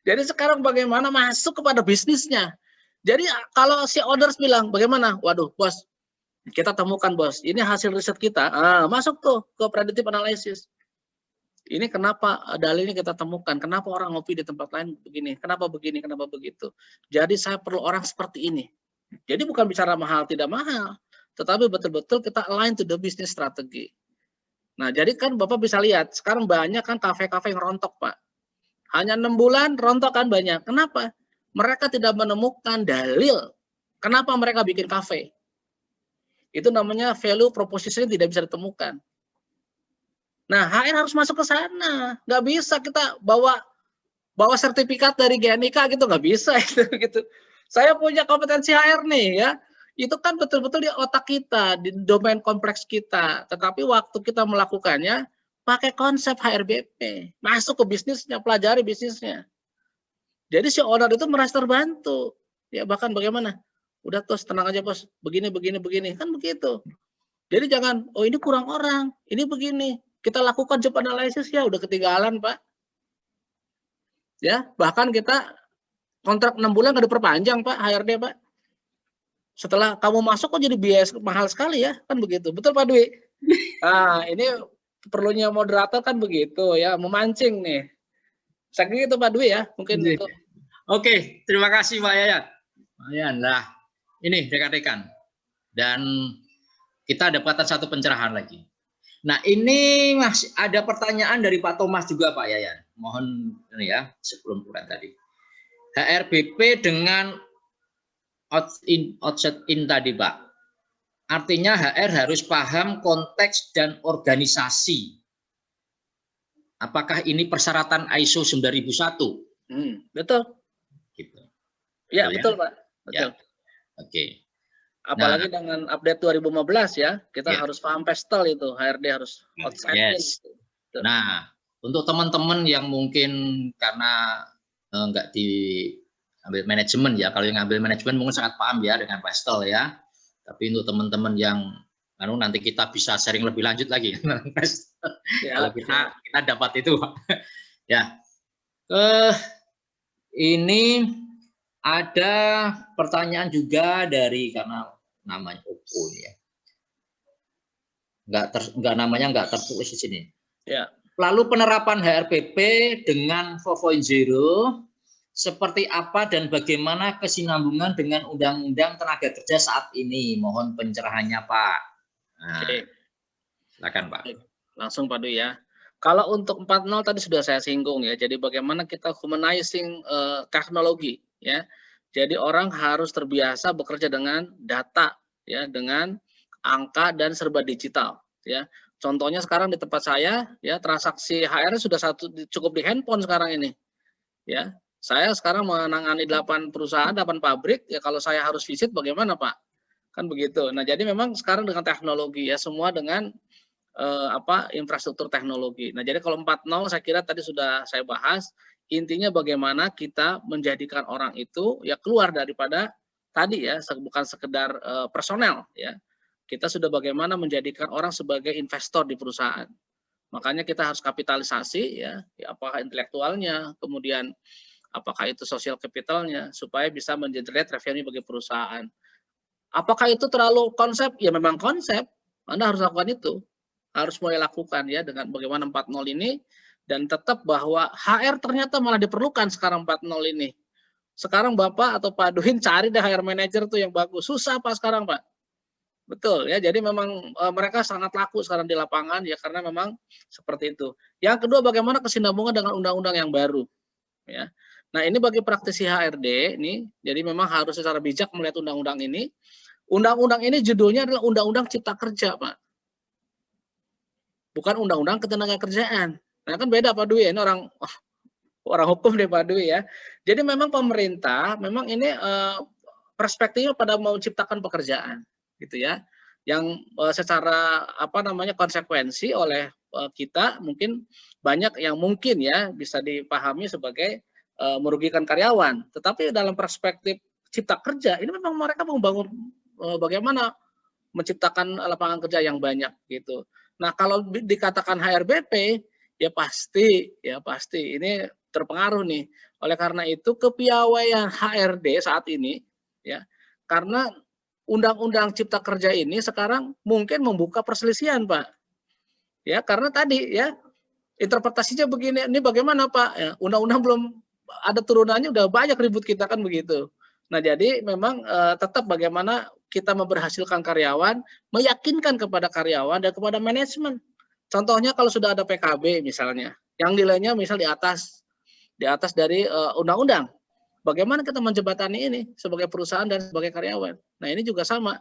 Jadi sekarang bagaimana masuk kepada bisnisnya. Jadi kalau si owners bilang bagaimana? Waduh, bos, kita temukan bos, ini hasil riset kita, masuk tuh ke predictive analysis. Ini kenapa dalilnya kita temukan, kenapa orang ngopi di tempat lain begini, kenapa begini, kenapa begitu. Jadi saya perlu orang seperti ini. Jadi bukan bicara mahal, tidak mahal, tetapi betul-betul kita align to the business strategy. Nah, jadi kan Bapak bisa lihat, sekarang banyak kan kafe-kafe yang rontok, Pak. Hanya 6 bulan rontok kan banyak. Kenapa? Mereka tidak menemukan dalil kenapa mereka bikin kafe. Itu namanya value proposition tidak bisa ditemukan. Nah, HR harus masuk ke sana. Nggak bisa kita bawa sertifikat dari GNIK gitu, nggak bisa itu gitu. Saya punya kompetensi HR nih ya. Itu kan betul-betul di otak kita, di domain kompleks kita. Tetapi waktu kita melakukannya pakai konsep HRBP, masuk ke bisnisnya, pelajari bisnisnya. Jadi si owner itu merasa terbantu. Ya bahkan bagaimana? Udah tos, tenang aja bos, begini kan begitu. Jadi jangan, oh ini kurang orang, ini begini, kita lakukan job analysis ya, udah ketinggalan Pak. Ya bahkan kita kontrak 6 bulan nggak diperpanjang Pak, HRD Pak. Setelah kamu masuk kok jadi biaya mahal sekali ya, kan begitu, betul Pak Dwi? Nah ini perlunya moderator kan begitu ya, memancing nih. Saya kira itu Pak Dwi ya, mungkin itu. Oke, terima kasih Pak Yayan. Nah, ini rekan-rekan, dan kita dapatkan satu pencerahan lagi. Nah, ini masih ada pertanyaan dari Pak Thomas juga Pak Yayan. Mohon ini ya, sebelum pulang tadi. HRBP dengan outside in tadi Pak. Artinya HR harus paham konteks dan organisasi. Apakah ini persyaratan ISO 9001? Betul. Gitu. Ya, betul Pak. Betul. Ya. Oke. Apalagi dengan update 2015 ya, kita Ya. harus paham pastel itu, HRD harus outside in. Yes. Nah, untuk teman-teman yang mungkin karena nggak diambil manajemen ya, kalau yang ngambil manajemen mungkin sangat paham ya dengan pastel ya. Tapi untuk teman-teman yang nanti kita bisa sharing lebih lanjut lagi Ya, kalau kita dapat itu. Ya. Ini ada pertanyaan juga dari karena namanya Oppo ya. Namanya nggak tertulis di sini. Ya. Lalu penerapan HRPP dengan 4.0 seperti apa dan bagaimana kesinambungan dengan Undang-Undang Tenaga Kerja saat ini? Mohon pencerahannya, Pak. Nah, Oke. silakan, Pak. Langsung Pak Dwi ya. Kalau untuk 4.0 tadi sudah saya singgung ya. Jadi bagaimana kita humanizing teknologi ya. Jadi orang harus terbiasa bekerja dengan data ya, dengan angka dan serba digital ya. Contohnya sekarang di tempat saya ya, transaksi HR sudah cukup di handphone sekarang ini. Ya. Saya sekarang menangani 8 perusahaan, 8 pabrik ya, kalau saya harus visit bagaimana, Pak? Kan begitu. Nah, jadi memang sekarang dengan teknologi ya, semua dengan infrastruktur teknologi. Nah, jadi kalau 4.0 saya kira tadi sudah saya bahas, intinya bagaimana kita menjadikan orang itu ya keluar daripada tadi ya, bukan sekedar personel ya. Kita sudah bagaimana menjadikan orang sebagai investor di perusahaan. Makanya kita harus kapitalisasi ya apakah intelektualnya, kemudian apakah itu social capitalnya, supaya bisa mengenerate revenue bagi perusahaan. Apakah itu terlalu konsep? Ya memang konsep, Anda harus lakukan itu. Harus mulai lakukan ya dengan bagaimana 4.0 ini, dan tetap bahwa HR ternyata malah diperlukan sekarang 4.0 ini. Sekarang Bapak atau Pak Duhin cari deh HR manager tuh yang bagus. Susah Pak sekarang Pak. Betul ya, jadi memang mereka sangat laku sekarang di lapangan ya, karena memang seperti itu. Yang kedua, bagaimana kesinambungan dengan undang-undang yang baru ya. Nah, ini bagi praktisi HRD ini, jadi memang harus secara bijak melihat undang-undang ini. Undang-undang ini judulnya adalah Undang-Undang Cipta Kerja, Pak. Bukan Undang-Undang Ketenagakerjaan. Nah, kan beda Pak Dwi, ini orang hukum deh Pak Dwi ya. Jadi memang pemerintah memang ini perspektifnya pada mau menciptakan pekerjaan gitu ya, yang secara konsekuensi oleh kita mungkin banyak yang mungkin ya bisa dipahami sebagai merugikan karyawan. Tetapi dalam perspektif cipta kerja ini memang mereka membangun bagaimana menciptakan lapangan kerja yang banyak gitu. Nah, kalau dikatakan HRBP ya pasti ini terpengaruh nih. Oleh karena itu kepiawaian HRD saat ini ya, karena Undang-Undang Cipta Kerja ini sekarang mungkin membuka perselisihan, Pak. Ya, karena tadi ya interpretasinya begini, ini bagaimana, Pak? Ya, undang-undang belum ada turunannya udah banyak ribut kita kan begitu. Nah, jadi memang tetap bagaimana kita memberhasilkan karyawan, meyakinkan kepada karyawan dan kepada manajemen. Contohnya kalau sudah ada PKB misalnya, yang nilainya misal di atas dari undang-undang. Bagaimana kita menjembatani ini sebagai perusahaan dan sebagai karyawan. Nah, ini juga sama.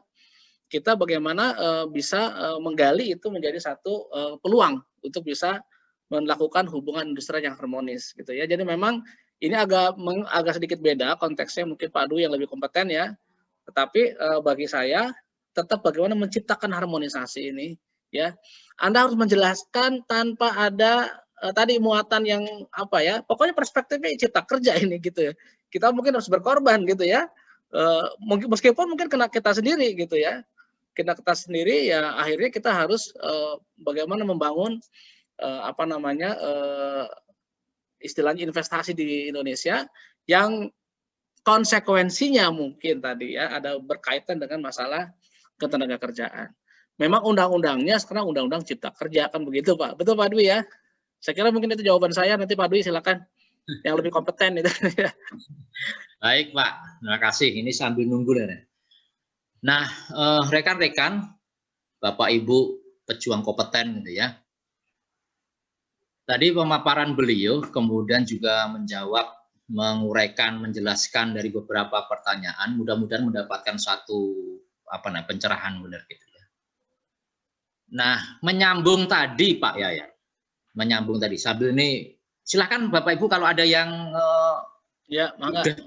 Kita bagaimana bisa menggali itu menjadi satu peluang untuk bisa melakukan hubungan industri yang harmonis gitu ya. Jadi memang ini agak sedikit beda konteksnya, mungkin Pak Dwi yang lebih kompeten ya. Tetapi bagi saya tetap bagaimana menciptakan harmonisasi ini ya. Anda harus menjelaskan tanpa ada tadi muatan yang pokoknya perspektifnya cipta kerja ini gitu ya. Kita mungkin harus berkorban gitu ya, meskipun mungkin kena kita sendiri gitu ya, kita sendiri ya, akhirnya kita harus bagaimana membangun istilahnya investasi di Indonesia yang konsekuensinya mungkin tadi ya ada berkaitan dengan masalah ketenagakerjaan. Memang undang-undangnya sekarang Undang-Undang Cipta Kerja kan begitu Pak, betul Pak Dwi ya? Saya kira mungkin itu jawaban saya, nanti Pak Dwi silakan yang lebih kompeten itu. Baik Pak, terima kasih. Ini sambil nunggu deh. Nah, rekan-rekan, Bapak Ibu pejuang kompeten gitu ya. Tadi pemaparan beliau kemudian juga menjawab, menguraikan, menjelaskan dari beberapa pertanyaan. Mudah-mudahan mendapatkan satu pencerahan benar gitu ya. Nah, menyambung tadi Pak Yayan, menyambung tadi sambil ini. Silakan Bapak Ibu kalau ada yang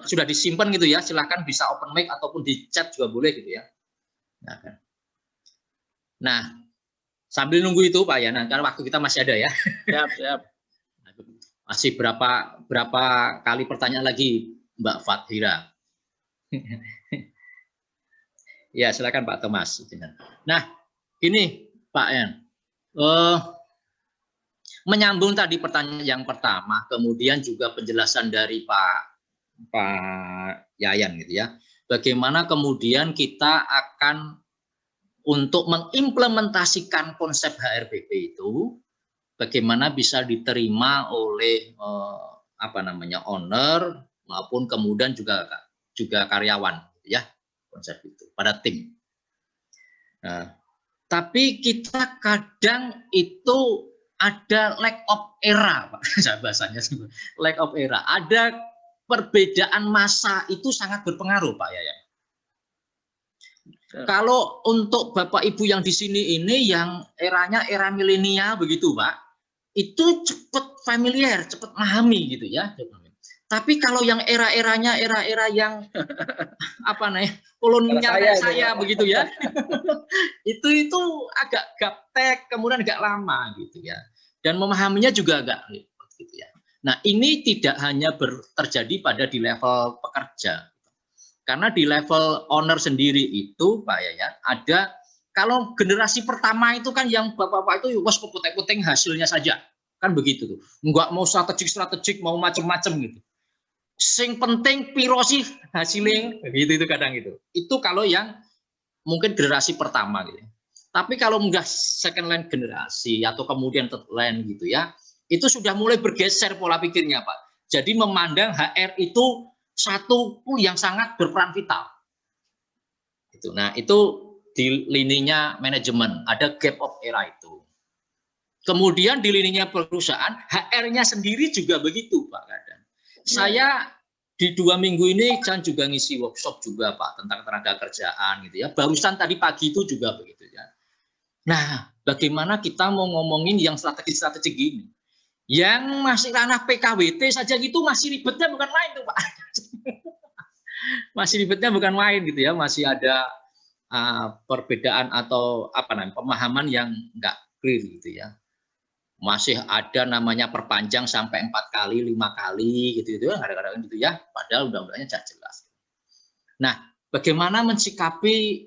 sudah disimpan gitu ya, silakan bisa open mic ataupun di chat juga boleh gitu ya. Nah, sambil nunggu itu Pak ya, nah, karena waktu kita masih ada ya. Siap. Masih berapa kali pertanyaan lagi Mbak Fathira. Ya, silakan Pak Thomas. Nah, ini Pak Yan. Menyambung tadi pertanyaan yang pertama, kemudian juga penjelasan dari Pak Yayan gitu ya. Bagaimana kemudian kita akan untuk mengimplementasikan konsep HRBP itu, bagaimana bisa diterima oleh owner maupun kemudian juga karyawan ya, konsep itu pada tim. Nah, tapi kita kadang itu ada lack of era, Pak. Bahasanya lack of era. Ada perbedaan masa itu sangat berpengaruh, Pak Yayan. Kalau untuk Bapak Ibu yang di sini ini yang eranya era milenial begitu, Pak, itu cepat familiar, cepat memahami gitu ya. Tapi kalau yang era-eranya era-era yang kolonial kayak saya begitu ya. itu agak gaptek, kemudian agak lama gitu ya. Dan memahaminya juga agak ribet gitu ya. Nah, ini tidak hanya terjadi pada di level pekerja. Karena di level owner sendiri itu Pak Yayan, ada kalau generasi pertama itu kan yang bapak-bapak itu was keputing-puting hasilnya saja. Kan begitu tuh. Enggak mau strategik, mau macam-macam gitu. Sing penting piro sih hasilnya gitu itu kadang gitu. Itu kalau yang mungkin generasi pertama gitu. Tapi kalau enggak second line generasi atau kemudian third line gitu ya, itu sudah mulai bergeser pola pikirnya Pak. Jadi memandang HR itu satu yang sangat berperan vital. Itu. Nah, itu di lininya manajemen ada gap of era itu. Kemudian di lininya perusahaan HR-nya sendiri juga begitu Pak kadang. Saya di 2 minggu ini kan juga ngisi workshop juga Pak tentang tenaga kerjaan gitu ya. Barusan tadi pagi itu juga begitu ya. Nah, bagaimana kita mau ngomongin yang strategi-strategi gini? Yang masih ranah PKWT saja gitu masih ribetnya bukan main tuh Pak. Masih ribetnya bukan main gitu ya. Masih ada perbedaan atau pemahaman yang enggak clear gitu ya. Masih ada namanya perpanjang sampai 4 kali, 5 kali gitu kadang-kadang gitu ya. Padahal undang-undangnya jelas. Nah, bagaimana mensikapi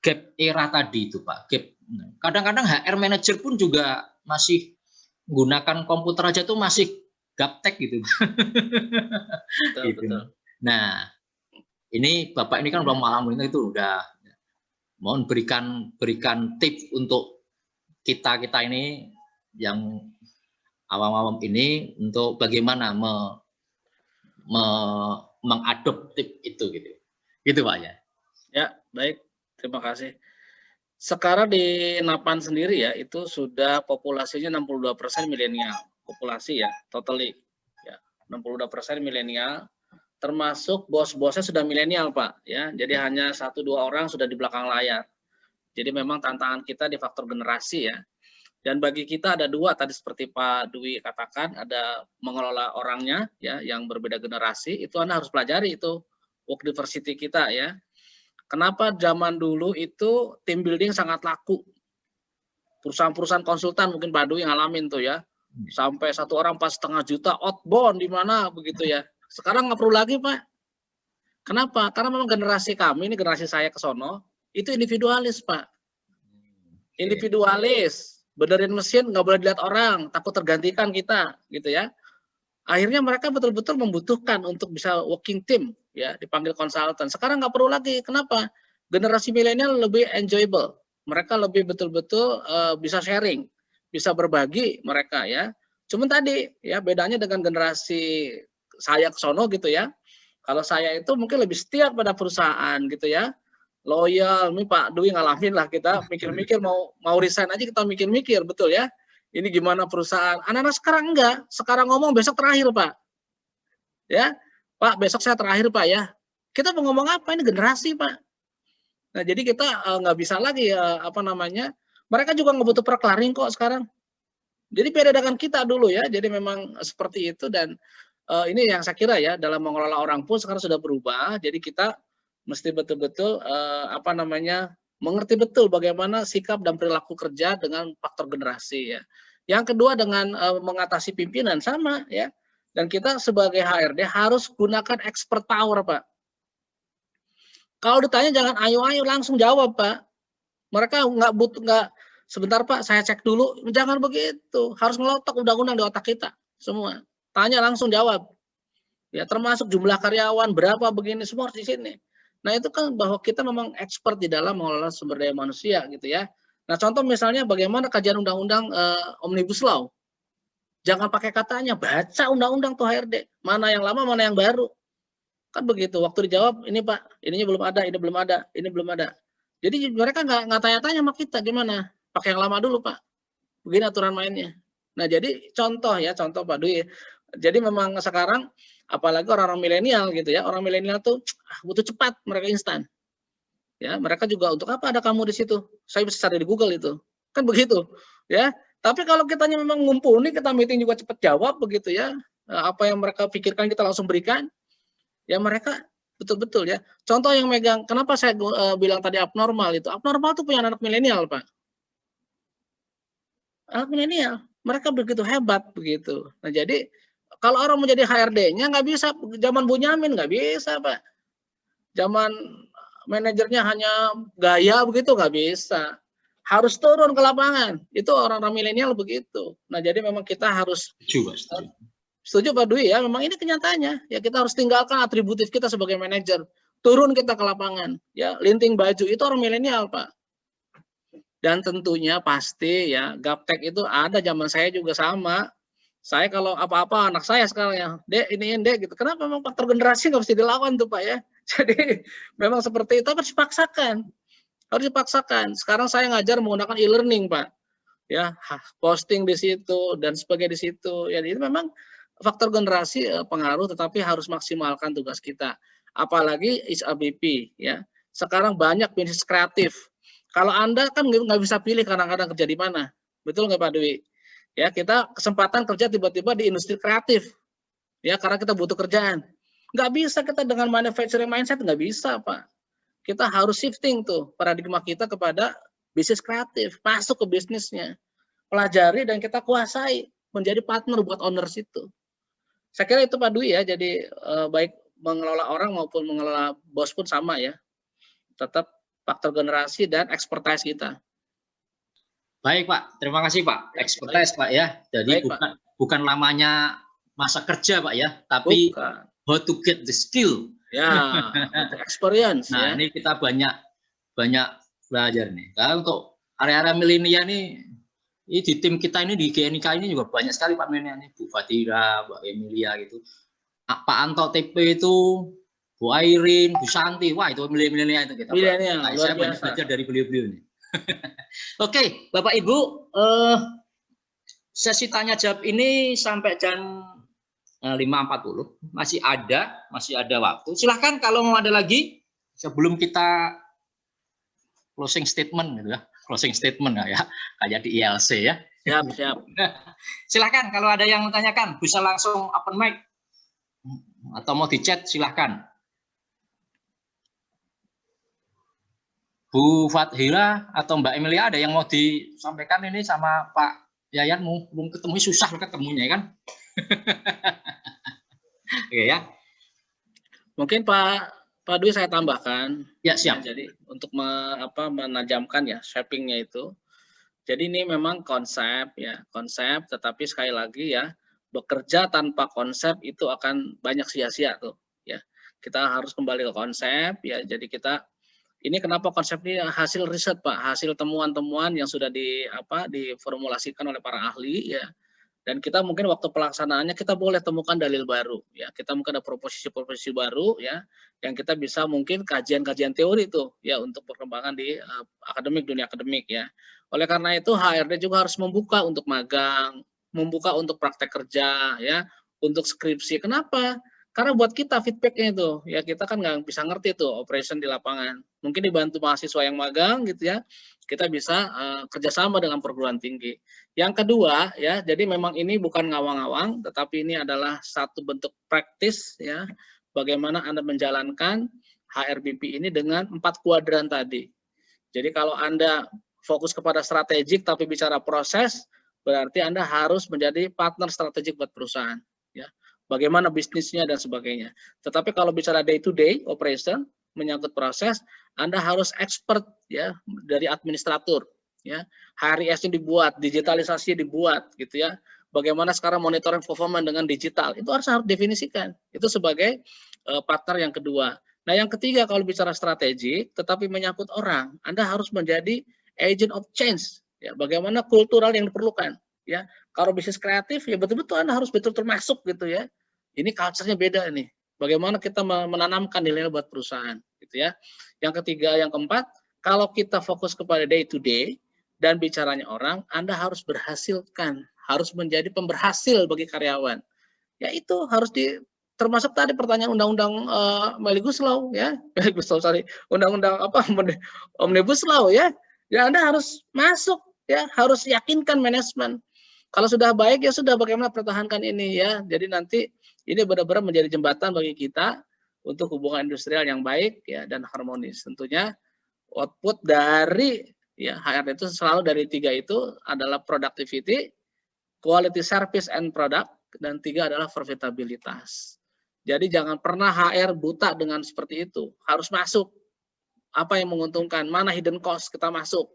gap era tadi itu Pak? Gap. Kadang-kadang HR manager pun juga masih menggunakan komputer aja tuh masih gaptek gitu. Betul. Nah, ini Bapak ini kan udah malam ini itu udah mohon berikan tips untuk kita ini yang awam-awam ini untuk bagaimana mengadoptif itu gitu. Gitu Pak ya. Ya, baik. Terima kasih. Sekarang di Napan sendiri ya, itu sudah populasinya 62% milenial. Populasi ya, totally. Ya, 62% milenial. Termasuk bos-bosnya sudah milenial Pak. Ya, jadi hanya 1-2 orang sudah di belakang layar. Jadi memang tantangan kita di faktor generasi ya. Dan bagi kita ada 2 tadi seperti Pak Dwi katakan, ada mengelola orangnya ya yang berbeda generasi, itu Anda harus pelajari itu work diversity kita ya. Kenapa zaman dulu itu team building sangat laku. Perusahaan-perusahahan konsultan mungkin Pak Dwi ngalamin tuh ya. Sampai 1 orang 4,5 juta outbound di mana begitu ya. Sekarang nggak perlu lagi Pak. Kenapa? Karena memang generasi kami, ini generasi saya ke sono, itu individualis Pak. Individualis, benerin mesin nggak boleh dilihat orang, takut tergantikan kita, gitu ya. Akhirnya mereka betul-betul membutuhkan untuk bisa working team, ya dipanggil konsultan. Sekarang nggak perlu lagi. Kenapa? Generasi milenial lebih enjoyable. Mereka lebih betul-betul bisa sharing, bisa berbagi mereka ya. Cuman tadi ya bedanya dengan generasi saya ke sono gitu ya. Kalau saya itu mungkin lebih setia pada perusahaan gitu ya. Loyal, ini Pak Dwi ngalamin lah kita mikir-mikir mau resign aja kita mikir-mikir betul ya. Ini gimana perusahaan? Anak-anak sekarang enggak. Sekarang ngomong besok terakhir Pak. Ya, Pak besok saya terakhir Pak ya. Kita mau ngomong apa? Ini generasi Pak. Nah jadi kita nggak bisa lagi mereka juga nggak butuh perklaring kok sekarang. Jadi beda dengan kita dulu ya. Jadi memang seperti itu dan ini yang saya kira ya dalam mengelola orang pun sekarang sudah berubah. Jadi kita mesti betul-betul apa namanya mengerti betul bagaimana sikap dan perilaku kerja dengan faktor generasi ya. Yang kedua dengan mengatasi pimpinan sama ya. Dan kita sebagai HRD harus gunakan expert power, Pak. Kalau ditanya jangan ayo-ayo, langsung jawab, Pak. Mereka nggak sebentar Pak, saya cek dulu. Jangan begitu. Harus ngelotok undang-undang di otak kita semua. Tanya langsung jawab. Ya, termasuk jumlah karyawan berapa begini semua harus di sini. Nah, itu kan bahwa kita memang expert di dalam mengelola sumber daya manusia gitu ya. Nah, contoh misalnya bagaimana kajian undang-undang Omnibus Law. Jangan pakai katanya, baca undang-undang tuh HRD. Mana yang lama, mana yang baru. Kan begitu. Waktu dijawab, ini Pak, ininya belum ada, ini belum ada, ini belum ada. Jadi mereka nggak tanya-tanya sama kita, gimana? Pakai yang lama dulu Pak. Begini aturan mainnya. Nah jadi contoh ya, contoh Pak Dwi. Jadi memang sekarang, apalagi orang-orang milenial gitu ya, orang milenial tuh butuh cepat, mereka instan. Ya, mereka juga untuk apa ada kamu di situ? Saya bisa cari di Google itu. Kan begitu, ya. Tapi kalau kitanya memang ngumpulin, kita meeting juga cepat jawab begitu ya. Apa yang mereka pikirkan kita langsung berikan. Ya mereka betul-betul ya. Contoh yang megang, kenapa saya bilang tadi abnormal itu? Abnormal itu punya anak milenial, Pak. Anak milenial, mereka begitu hebat begitu. Nah jadi kalau orang menjadi HRD-nya nggak bisa, zaman Bunyamin nggak bisa, Pak. Zaman manajernya hanya gaya begitu nggak bisa. Harus turun ke lapangan. Itu orang-orang milenial begitu. Nah, jadi memang kita harus setuju Pak Dwi ya, memang ini kenyataannya. Ya kita harus tinggalkan atributif kita sebagai manajer. Turun kita ke lapangan. Ya, linting baju itu orang milenial, Pak. Dan tentunya pasti ya, gaptek itu ada zaman saya juga sama. Saya kalau apa-apa anak saya sekarang ya, Dek, iniin Dek gitu. Kenapa memang faktor generasi nggak mesti dilawan tuh Pak ya. Jadi memang seperti itu harus dipaksakan. Harus dipaksakan. Sekarang saya ngajar menggunakan e-learning, Pak. Ya, posting di situ dan sebagainya di situ. Ya, itu memang faktor generasi pengaruh, tetapi harus maksimalkan tugas kita. Apalagi HRBP, ya. Sekarang banyak bisnis kreatif. Kalau Anda kan nggak bisa pilih kadang-kadang kerja di mana. Betul nggak Pak Dwi? Ya, kita kesempatan kerja tiba-tiba di industri kreatif. Ya, karena kita butuh kerjaan. Nggak bisa kita dengan manufacturing mindset, nggak bisa, Pak. Kita harus shifting tuh paradigma kita kepada bisnis kreatif, masuk ke bisnisnya, pelajari dan kita kuasai, menjadi partner buat owners itu. Saya kira itu Pak Dwi ya, jadi baik mengelola orang maupun mengelola bos pun sama ya, tetap faktor generasi dan expertise kita. Baik Pak, terima kasih Pak, expertise Pak ya, jadi baik, bukan lamanya masa kerja Pak ya, tapi how to get the skill. Ya, experience. Nah, ya. Ini kita banyak belajar nih. Karena untuk area-area milenial nih, ini di tim kita ini di GNIK ini juga banyak sekali Pak milenial nih, Bu Fadira, Bu Emilia gitu. Pak Anto TP itu, Bu Airin, Bu Santi, wah itu milenial itu kita. Milenial. Nah, saya banyak belajar dari beliau-beliau nih. Oke, Bapak Ibu, sesi tanya jawab ini sampai jam 5.40 masih ada waktu. Silahkan kalau mau ada lagi sebelum kita closing statement gitu ya, closing statement ya, kayak di ILC ya. Siap. Silahkan kalau ada yang menanyakan bisa langsung open mic atau mau di chat silahkan. Bu Fathira atau Mbak Emilia ada yang mau disampaikan ini sama Pak Yayan, belum ketemu, susah ketemunya kan? Oke ya. Mungkin Pak Dwi saya tambahkan. Ya siap. Ya, jadi untuk menajamkan ya shapingnya itu. Jadi ini memang konsep ya, konsep. Tetapi sekali lagi ya, bekerja tanpa konsep itu akan banyak sia-sia tuh. Ya, kita harus kembali ke konsep ya. Jadi kita ini kenapa konsep ini hasil riset Pak, hasil temuan-temuan yang sudah diformulasikan oleh para ahli ya. Dan kita mungkin waktu pelaksanaannya kita boleh temukan dalil baru ya, kita mungkin ada proposisi baru ya, yang kita bisa mungkin kajian-kajian teori itu ya untuk perkembangan di dunia akademik ya. Oleh karena itu HRD juga harus membuka untuk magang, membuka untuk praktek kerja ya, untuk skripsi. Kenapa? Karena buat kita feedbacknya itu ya, kita kan nggak bisa ngerti tuh operation di lapangan. Mungkin dibantu mahasiswa yang magang gitu ya, kita bisa kerjasama dengan perguruan tinggi. Yang kedua ya, jadi memang ini bukan ngawang-ngawang, tetapi ini adalah satu bentuk praktis ya, bagaimana Anda menjalankan HRBP ini dengan 4 kuadran tadi. Jadi kalau Anda fokus kepada strategik tapi bicara proses, berarti Anda harus menjadi partner strategik buat perusahaan. Ya, bagaimana bisnisnya dan sebagainya. Tetapi kalau bicara day to day operation, menyangkut proses, Anda harus expert ya dari administrator. Ya, HRIS-nya dibuat, digitalisasi dibuat, gitu ya. Bagaimana sekarang monitoring performance dengan digital, itu harus definisikan. Itu sebagai partner yang kedua. Nah, yang ketiga kalau bicara strategik, tetapi menyangkut orang, Anda harus menjadi agent of change. Ya, bagaimana kultural yang diperlukan. Ya, kalau bisnis kreatif, ya betul-betul Anda harus betul-betul masuk gitu ya. Ini culture-nya beda nih. Bagaimana kita menanamkan nilai buat perusahaan, gitu ya. Yang ketiga, yang keempat, kalau kita fokus kepada day to day dan bicaranya orang, Anda harus berhasilkan, harus menjadi pemberhasil bagi karyawan. Ya itu harus termasuk tadi pertanyaan undang-undang Omnibus Law ya, undang-undang apa Omnibus Law ya. Ya Anda harus masuk ya, harus yakinkan manajemen. Kalau sudah baik ya sudah, bagaimana pertahankan ini ya. Jadi nanti ini benar-benar menjadi jembatan bagi kita untuk hubungan industrial yang baik ya dan harmonis. Tentunya output dari ya HR itu selalu dari 3 itu adalah productivity, quality service and product, dan 3 adalah profitabilitas. Jadi jangan pernah HR buta dengan seperti itu. Harus masuk apa yang menguntungkan, mana hidden cost kita masuk.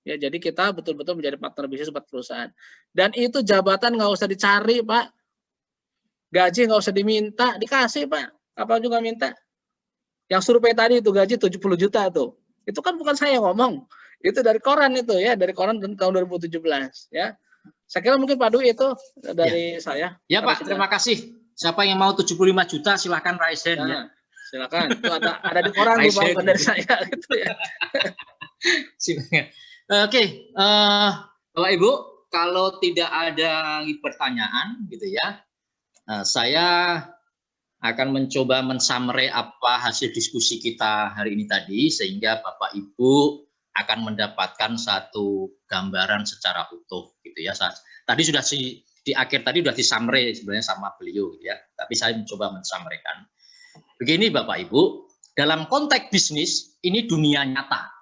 Ya, jadi kita betul-betul menjadi partner bisnis buat perusahaan. Dan itu jabatan nggak usah dicari, Pak. Gaji nggak usah diminta, dikasih, Pak. Apa juga minta. Yang survei tadi itu gaji 70 juta tuh. Itu kan bukan saya ngomong. Itu dari koran itu ya, dari koran tahun 2017 ya. Saya kira mungkin Pak Dwi itu dari saya. Ya Pak, terima kasih. Siapa yang mau 75 juta silahkan raise hand ya. Silakan. Itu ada di koran tuh Pak, dari saya gitu ya. Oke, Bapak Ibu, kalau tidak ada pertanyaan gitu ya, saya akan mencoba mensummary apa hasil diskusi kita hari ini tadi, sehingga Bapak Ibu akan mendapatkan satu gambaran secara utuh gitu ya. Tadi sudah di akhir tadi sudah disummary sebenarnya sama beliau gitu ya, tapi saya mencoba mensummary-kan. Begini Bapak Ibu, dalam konteks bisnis ini dunia nyata.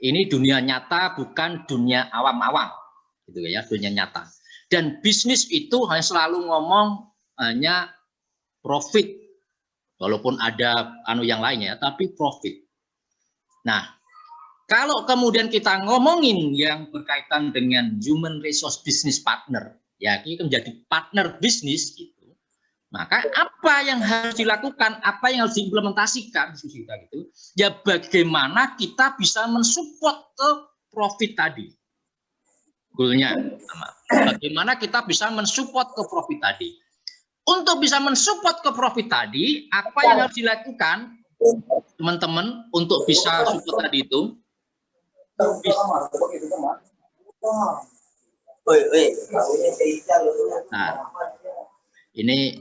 Ini dunia nyata, bukan dunia awam-awam, gitu ya, dunia nyata. Dan bisnis itu hanya selalu ngomong hanya profit, walaupun ada yang lainnya, tapi profit. Nah, kalau kemudian kita ngomongin yang berkaitan dengan human resource business partner, ya ini menjadi partner bisnis gitu. Maka apa yang harus dilakukan, apa yang harus diimplementasikan diskusi kita gitu, ya bagaimana kita bisa mensupport ke profit tadi. Goalnya, bagaimana kita bisa mensupport ke profit tadi. Untuk bisa mensupport ke profit tadi, apa yang harus dilakukan, teman-teman, untuk bisa support tadi itu? Nah, ini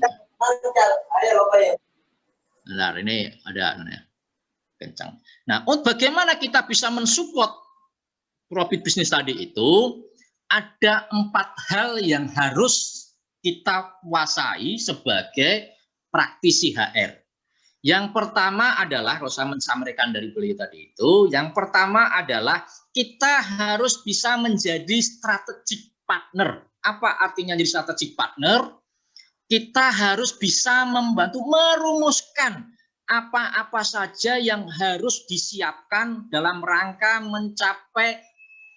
benar, ini ada kencang. Nah, bagaimana kita bisa mensupport profit bisnis tadi itu? Ada 4 hal yang harus kita kuasai sebagai praktisi HR. Yang pertama adalah, kalau saya mensampaikan dari beliau tadi itu, yang pertama adalah kita harus bisa menjadi strategic partner. Apa artinya jadi strategic partner? Kita harus bisa membantu merumuskan apa-apa saja yang harus disiapkan dalam rangka mencapai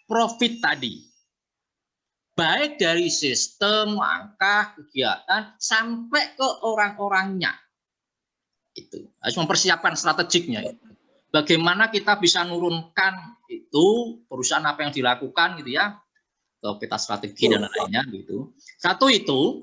profit tadi. Baik dari sistem, langkah, kegiatan, sampai ke orang-orangnya. Itu harus mempersiapkan strategiknya. Bagaimana kita bisa nurunkan itu, perusahaan apa yang dilakukan gitu ya, ke peta strategi dan lainnya gitu. Satu itu.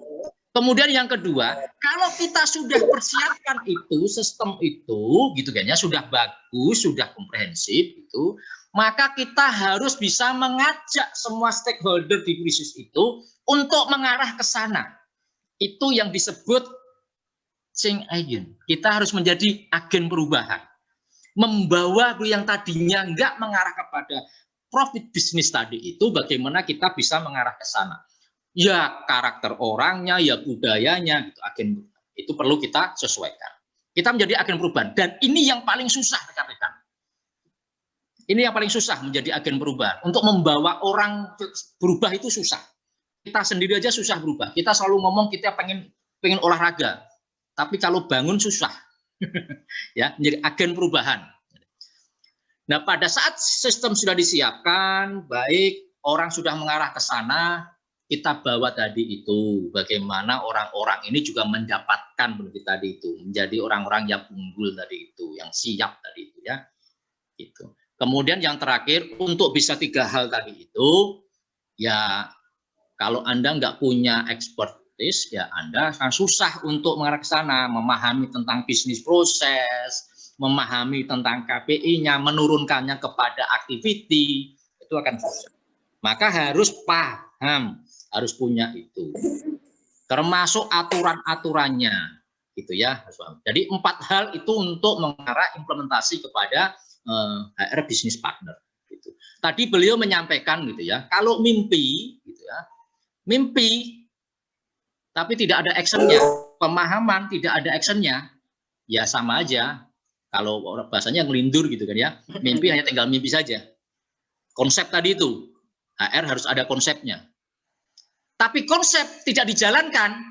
Kemudian yang kedua, kalau kita sudah persiapkan itu, sistem itu, gitu kan ya, sudah bagus, sudah komprehensif, gitu, maka kita harus bisa mengajak semua stakeholder di bisnis itu untuk mengarah ke sana. Itu yang disebut change agent. Kita harus menjadi agen perubahan, membawa yang tadinya enggak mengarah kepada profit bisnis tadi itu, bagaimana kita bisa mengarah ke sana. Ya karakter orangnya, ya budayanya, gitu, agen itu perlu kita sesuaikan. Kita menjadi agen perubahan. Dan ini yang paling susah, rekan-rekan. Ini yang paling susah menjadi agen perubahan. Untuk membawa orang berubah itu susah. Kita sendiri aja susah berubah. Kita selalu ngomong kita pengen olahraga. Tapi kalau bangun susah. Ya, menjadi agen perubahan. Nah, pada saat sistem sudah disiapkan, baik orang sudah mengarah ke sana, kita bawa tadi itu bagaimana orang-orang ini juga mendapatkan benefit tadi itu, menjadi orang-orang yang unggul tadi itu, yang siap tadi itu ya. Gitu. Kemudian yang terakhir untuk bisa 3 hal tadi itu ya kalau Anda nggak punya expertise ya Anda akan susah untuk mengarah ke sana, memahami tentang bisnis proses, memahami tentang KPI-nya, menurunkannya kepada activity, itu akan susah. Maka harus paham, harus punya itu. Termasuk aturan-aturannya, gitu ya. Jadi 4 hal itu untuk mengarah implementasi kepada HR business partner. Gitu. Tadi beliau menyampaikan gitu ya, kalau mimpi, gitu ya, mimpi, tapi tidak ada actionnya, pemahaman tidak ada actionnya, ya sama aja. Kalau bahasanya ngelindur gitu kan ya, mimpi hanya tinggal mimpi saja. Konsep tadi itu, HR harus ada konsepnya. Tapi konsep tidak dijalankan,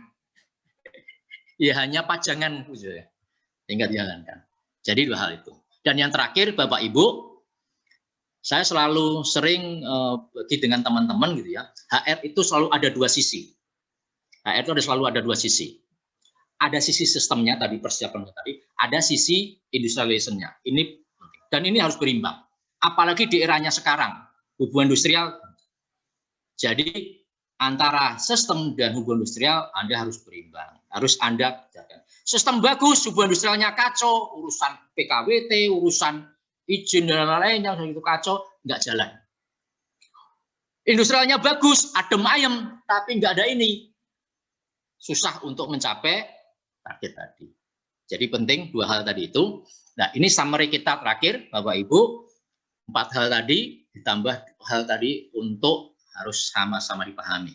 ya hanya pajangan, tinggal dijalankan. Jadi 2 hal itu. Dan yang terakhir, Bapak Ibu, saya selalu sering bagi dengan teman-teman gitu ya, HR itu selalu ada 2 sisi. HR itu selalu ada 2 sisi. Ada sisi sistemnya tadi, persiapannya tadi, ada sisi industrialization-nya. Ini penting. Dan ini harus berimbang. Apalagi di eranya sekarang, hubungan industrial. Jadi antara sistem dan hubungan industrial Anda harus berimbang. Harus Anda jaga. Sistem bagus, hubungan industrialnya kacau, urusan PKWT, urusan izin dan lain-lain yang itu kacau, nggak jalan. Industrialnya bagus, adem ayem, tapi nggak ada ini. Susah untuk mencapai target tadi. Jadi penting 2 hal tadi itu. Nah, ini summary kita terakhir, Bapak Ibu. 4 hal tadi ditambah hal tadi untuk harus sama-sama dipahami.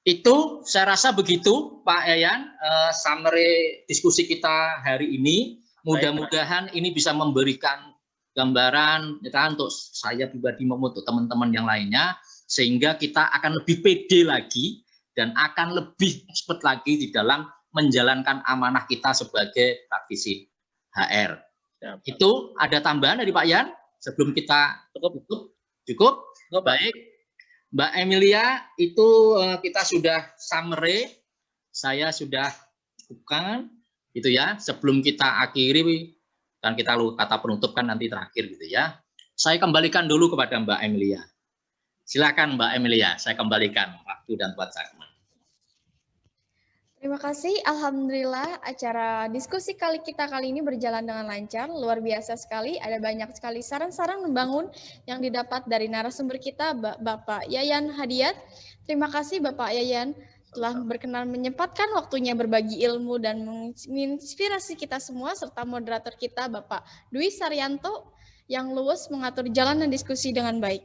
Itu saya rasa begitu, Pak Yayan, summary diskusi kita hari ini. Mudah-mudahan ini bisa memberikan gambaran ya, untuk saya pribadi maupun untuk teman-teman yang lainnya, sehingga kita akan lebih pede lagi dan akan lebih cepat lagi di dalam menjalankan amanah kita sebagai praktisi HR. Ya, itu ada tambahan dari Pak Yan sebelum kita cukup. Baik, Mbak Emilia, itu kita sudah summary, saya sudah cukupkan, gitu ya. Sebelum kita akhiri dan kita kata penutup kan nanti terakhir, gitu ya. Saya kembalikan dulu kepada Mbak Emilia. Silakan Mbak Emilia, saya kembalikan waktu dan buat saya. Terima kasih, Alhamdulillah acara diskusi kita kali ini berjalan dengan lancar, luar biasa sekali, ada banyak sekali saran-saran membangun yang didapat dari narasumber kita, Bapak Yayan Hadiat. Terima kasih Bapak Yayan telah berkenan menyempatkan waktunya berbagi ilmu dan menginspirasi kita semua, serta moderator kita Bapak Dwi Saryanto yang luwes mengatur jalan dan diskusi dengan baik.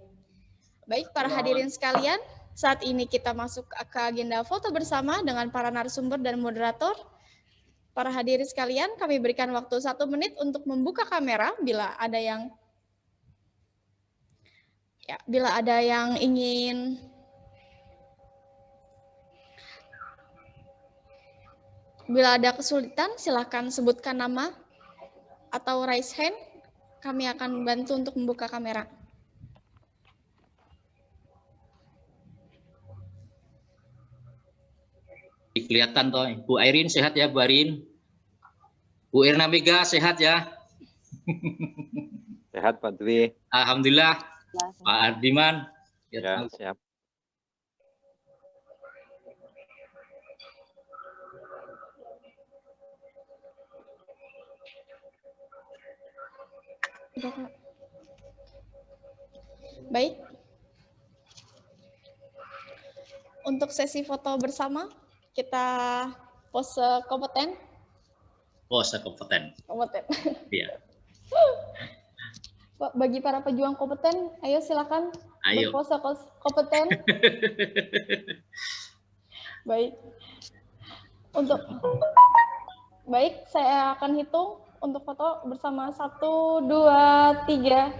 Baik, para hadirin sekalian, saat ini kita masuk ke agenda foto bersama dengan para narasumber dan moderator. Para hadirin sekalian, kami berikan waktu 1 menit untuk membuka kamera bila ada yang ingin bila ada kesulitan silakan sebutkan nama atau raise hand. Kami akan bantu untuk membuka kamera. Kelihatan toh, Bu Airin sehat ya, Bu Airin? Bu Irna Mega sehat ya? Sehat Pak Dwi. Alhamdulillah. Pak Ardiman. Ya, siap. Baik. Untuk sesi foto bersama, kita pose kompeten. Pose kompeten. Kompeten. Iya. Bagi para pejuang kompeten, ayo silakan berpose kompeten. Baik. Baik, saya akan hitung untuk foto bersama 1, 2, 3.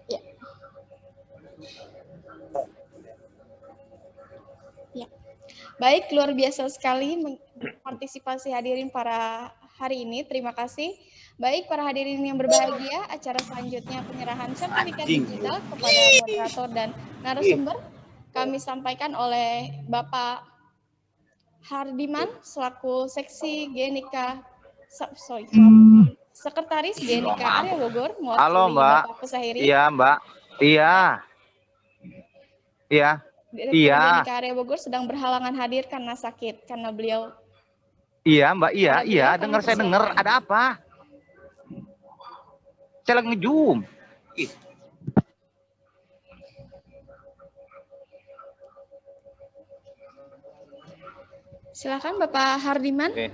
Ya. Ya. Baik, luar biasa sekali partisipasi hadirin para hari ini. Terima kasih. Baik, para hadirin yang berbahagia, acara selanjutnya penyerahan sertifikat digital kepada moderator dan narasumber kami sampaikan oleh Bapak Hardiman selaku seksi GNIK, Sekretaris GNIK Area Bogor. Halo Mbak. Bapak Pesahiri. Iya Mbak. Iya. Iya. Direktur Iya. GNIK Area Bogor sedang berhalangan hadir karena sakit, karena beliau. Iya Mbak. Iya. Beliau Iya. kami Dengar saya persilakan. dengar. Ada apa? Saya lagi nge-zoom. Silakan Bapak Hardiman. Oke.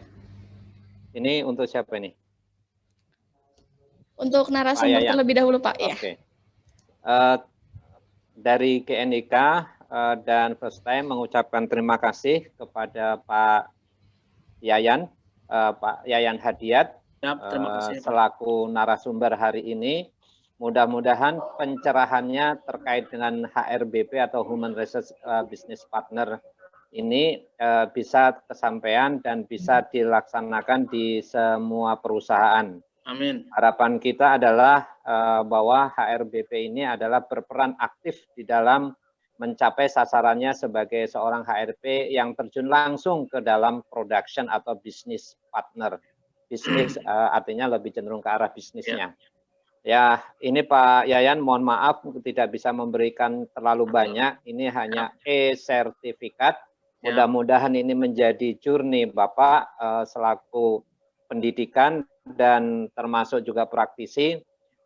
Ini untuk siapa nih? Untuk narasumber Yayan. terlebih dahulu Pak. Ya. Oke. Dari GNIK dan First Time mengucapkan terima kasih kepada Pak Yayan, Pak Yayan Hadiat, Terima kasih. Pak. selaku narasumber hari ini. Mudah-mudahan pencerahannya terkait dengan HRBP atau Human Resource Business Partner ini bisa kesampaian dan bisa dilaksanakan di semua perusahaan. Amin. Harapan kita adalah bahwa HRBP ini adalah berperan aktif di dalam mencapai sasarannya sebagai seorang HRP yang terjun langsung ke dalam production atau business partner. Bisnis artinya lebih cenderung ke arah bisnisnya. Ya, ini Pak Yayan, mohon maaf tidak bisa memberikan terlalu banyak. Ini hanya e-sertifikat. Mudah-mudahan ini menjadi journey Bapak selaku pendidikan dan termasuk juga praktisi.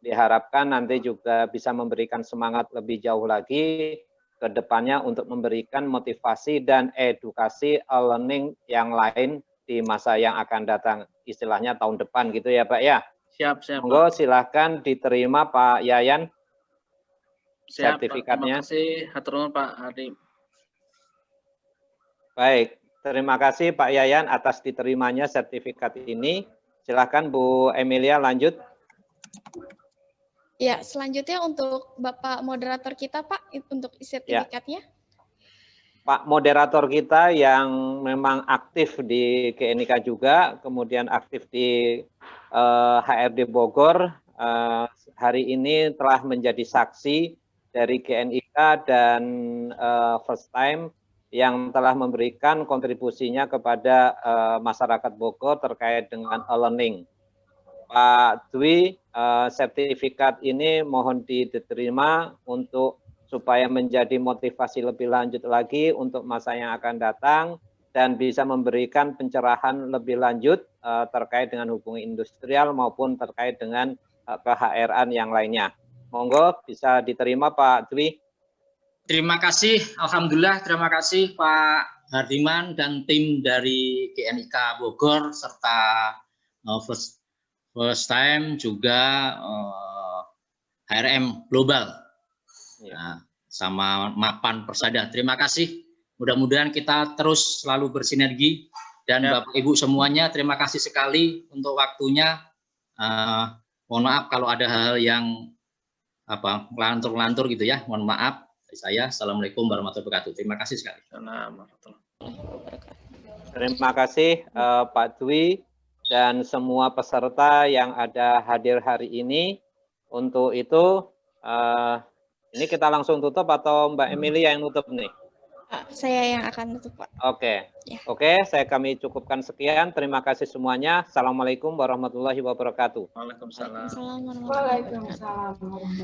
Diharapkan nanti juga bisa memberikan semangat lebih jauh lagi ke depannya untuk memberikan motivasi dan edukasi learning yang lain di masa yang akan datang. Istilahnya tahun depan gitu ya Pak ya. Siap, Monggo silahkan diterima Pak Yayan Siap, sertifikatnya. Terima kasih, hatur nuhun Pak Hardi. Baik, terima kasih Pak Yayan atas diterimanya sertifikat ini. Silahkan Bu Emilia lanjut. Ya, selanjutnya untuk Bapak moderator kita Pak, untuk sertifikatnya. Pak moderator kita yang memang aktif di GNIK juga, kemudian aktif di HRD Bogor, hari ini telah menjadi saksi dari GNIK dan First Time yang telah memberikan kontribusinya kepada masyarakat Bogor terkait dengan e-learning. Pak Dwi, sertifikat ini mohon diterima untuk supaya menjadi motivasi lebih lanjut lagi untuk masa yang akan datang dan bisa memberikan pencerahan lebih lanjut terkait dengan hubungan industrial maupun terkait dengan ke-HR-an yang lainnya. Monggo bisa diterima Pak Dwi. Terima kasih, Alhamdulillah, terima kasih Pak Hardiman dan tim dari GNIK Bogor serta First Time juga HRM Global. Nah, sama Mapan Persada. Terima kasih. Mudah-mudahan kita terus selalu bersinergi dan Bapak Ibu semuanya terima kasih sekali untuk waktunya. Mohon maaf kalau ada hal yang ngelantur-ngelantur gitu ya. Mohon maaf dari saya. Assalamualaikum warahmatullahi wabarakatuh. Terima kasih sekali. Terima kasih Pak Dwi dan semua peserta yang ada hadir hari ini. Untuk itu ini kita langsung tutup atau Mbak Emilia yang nutup nih? Saya yang akan tutup Pak. Oke. Ya. Oke, kami cukupkan sekian. Terima kasih semuanya. Assalamualaikum warahmatullahi wabarakatuh. Waalaikumsalam.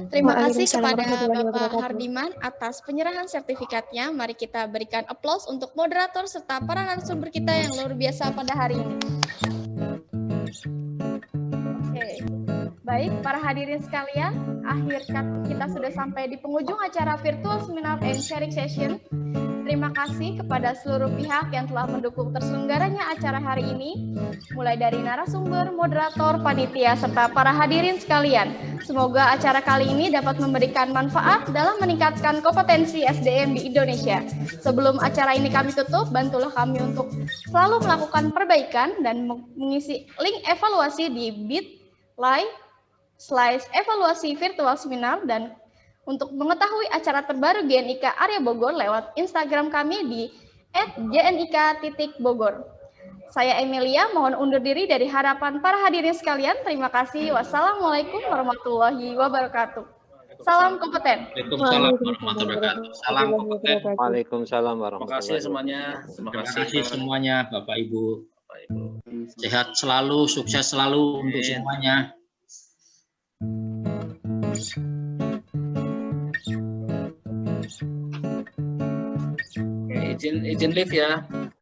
Terima kasih kepada Bapak Hardiman atas penyerahan sertifikatnya. Mari kita berikan aplaus untuk moderator serta para narasumber kita yang luar biasa pada hari ini. Oke. Baik, para hadirin sekalian, akhir kita sudah sampai di penghujung acara virtual seminar and sharing session berterima kasih kepada seluruh pihak yang telah mendukung terselenggaranya acara hari ini, mulai dari narasumber, moderator, panitia, serta para hadirin sekalian. Semoga acara kali ini dapat memberikan manfaat dalam meningkatkan kompetensi SDM di Indonesia. Sebelum acara ini kami tutup, bantulah kami untuk selalu melakukan perbaikan dan mengisi link evaluasi di bit.ly/evaluasi virtual seminar, dan untuk mengetahui acara terbaru GNIK Area Bogor lewat Instagram kami di @gnik.bogor. Saya Emilia, mohon undur diri dari hadapan para hadirin sekalian. Terima kasih. Wassalamualaikum warahmatullahi wabarakatuh. Salam kompeten. Waalaikumsalam warahmatullahi wabarakatuh. Salam kompeten. Waalaikumsalam Terima warahmatullahi kasih semuanya. Terima kasih semuanya, Bapak Ibu. Sehat selalu, sukses selalu untuk semuanya. Oke, izin live ya.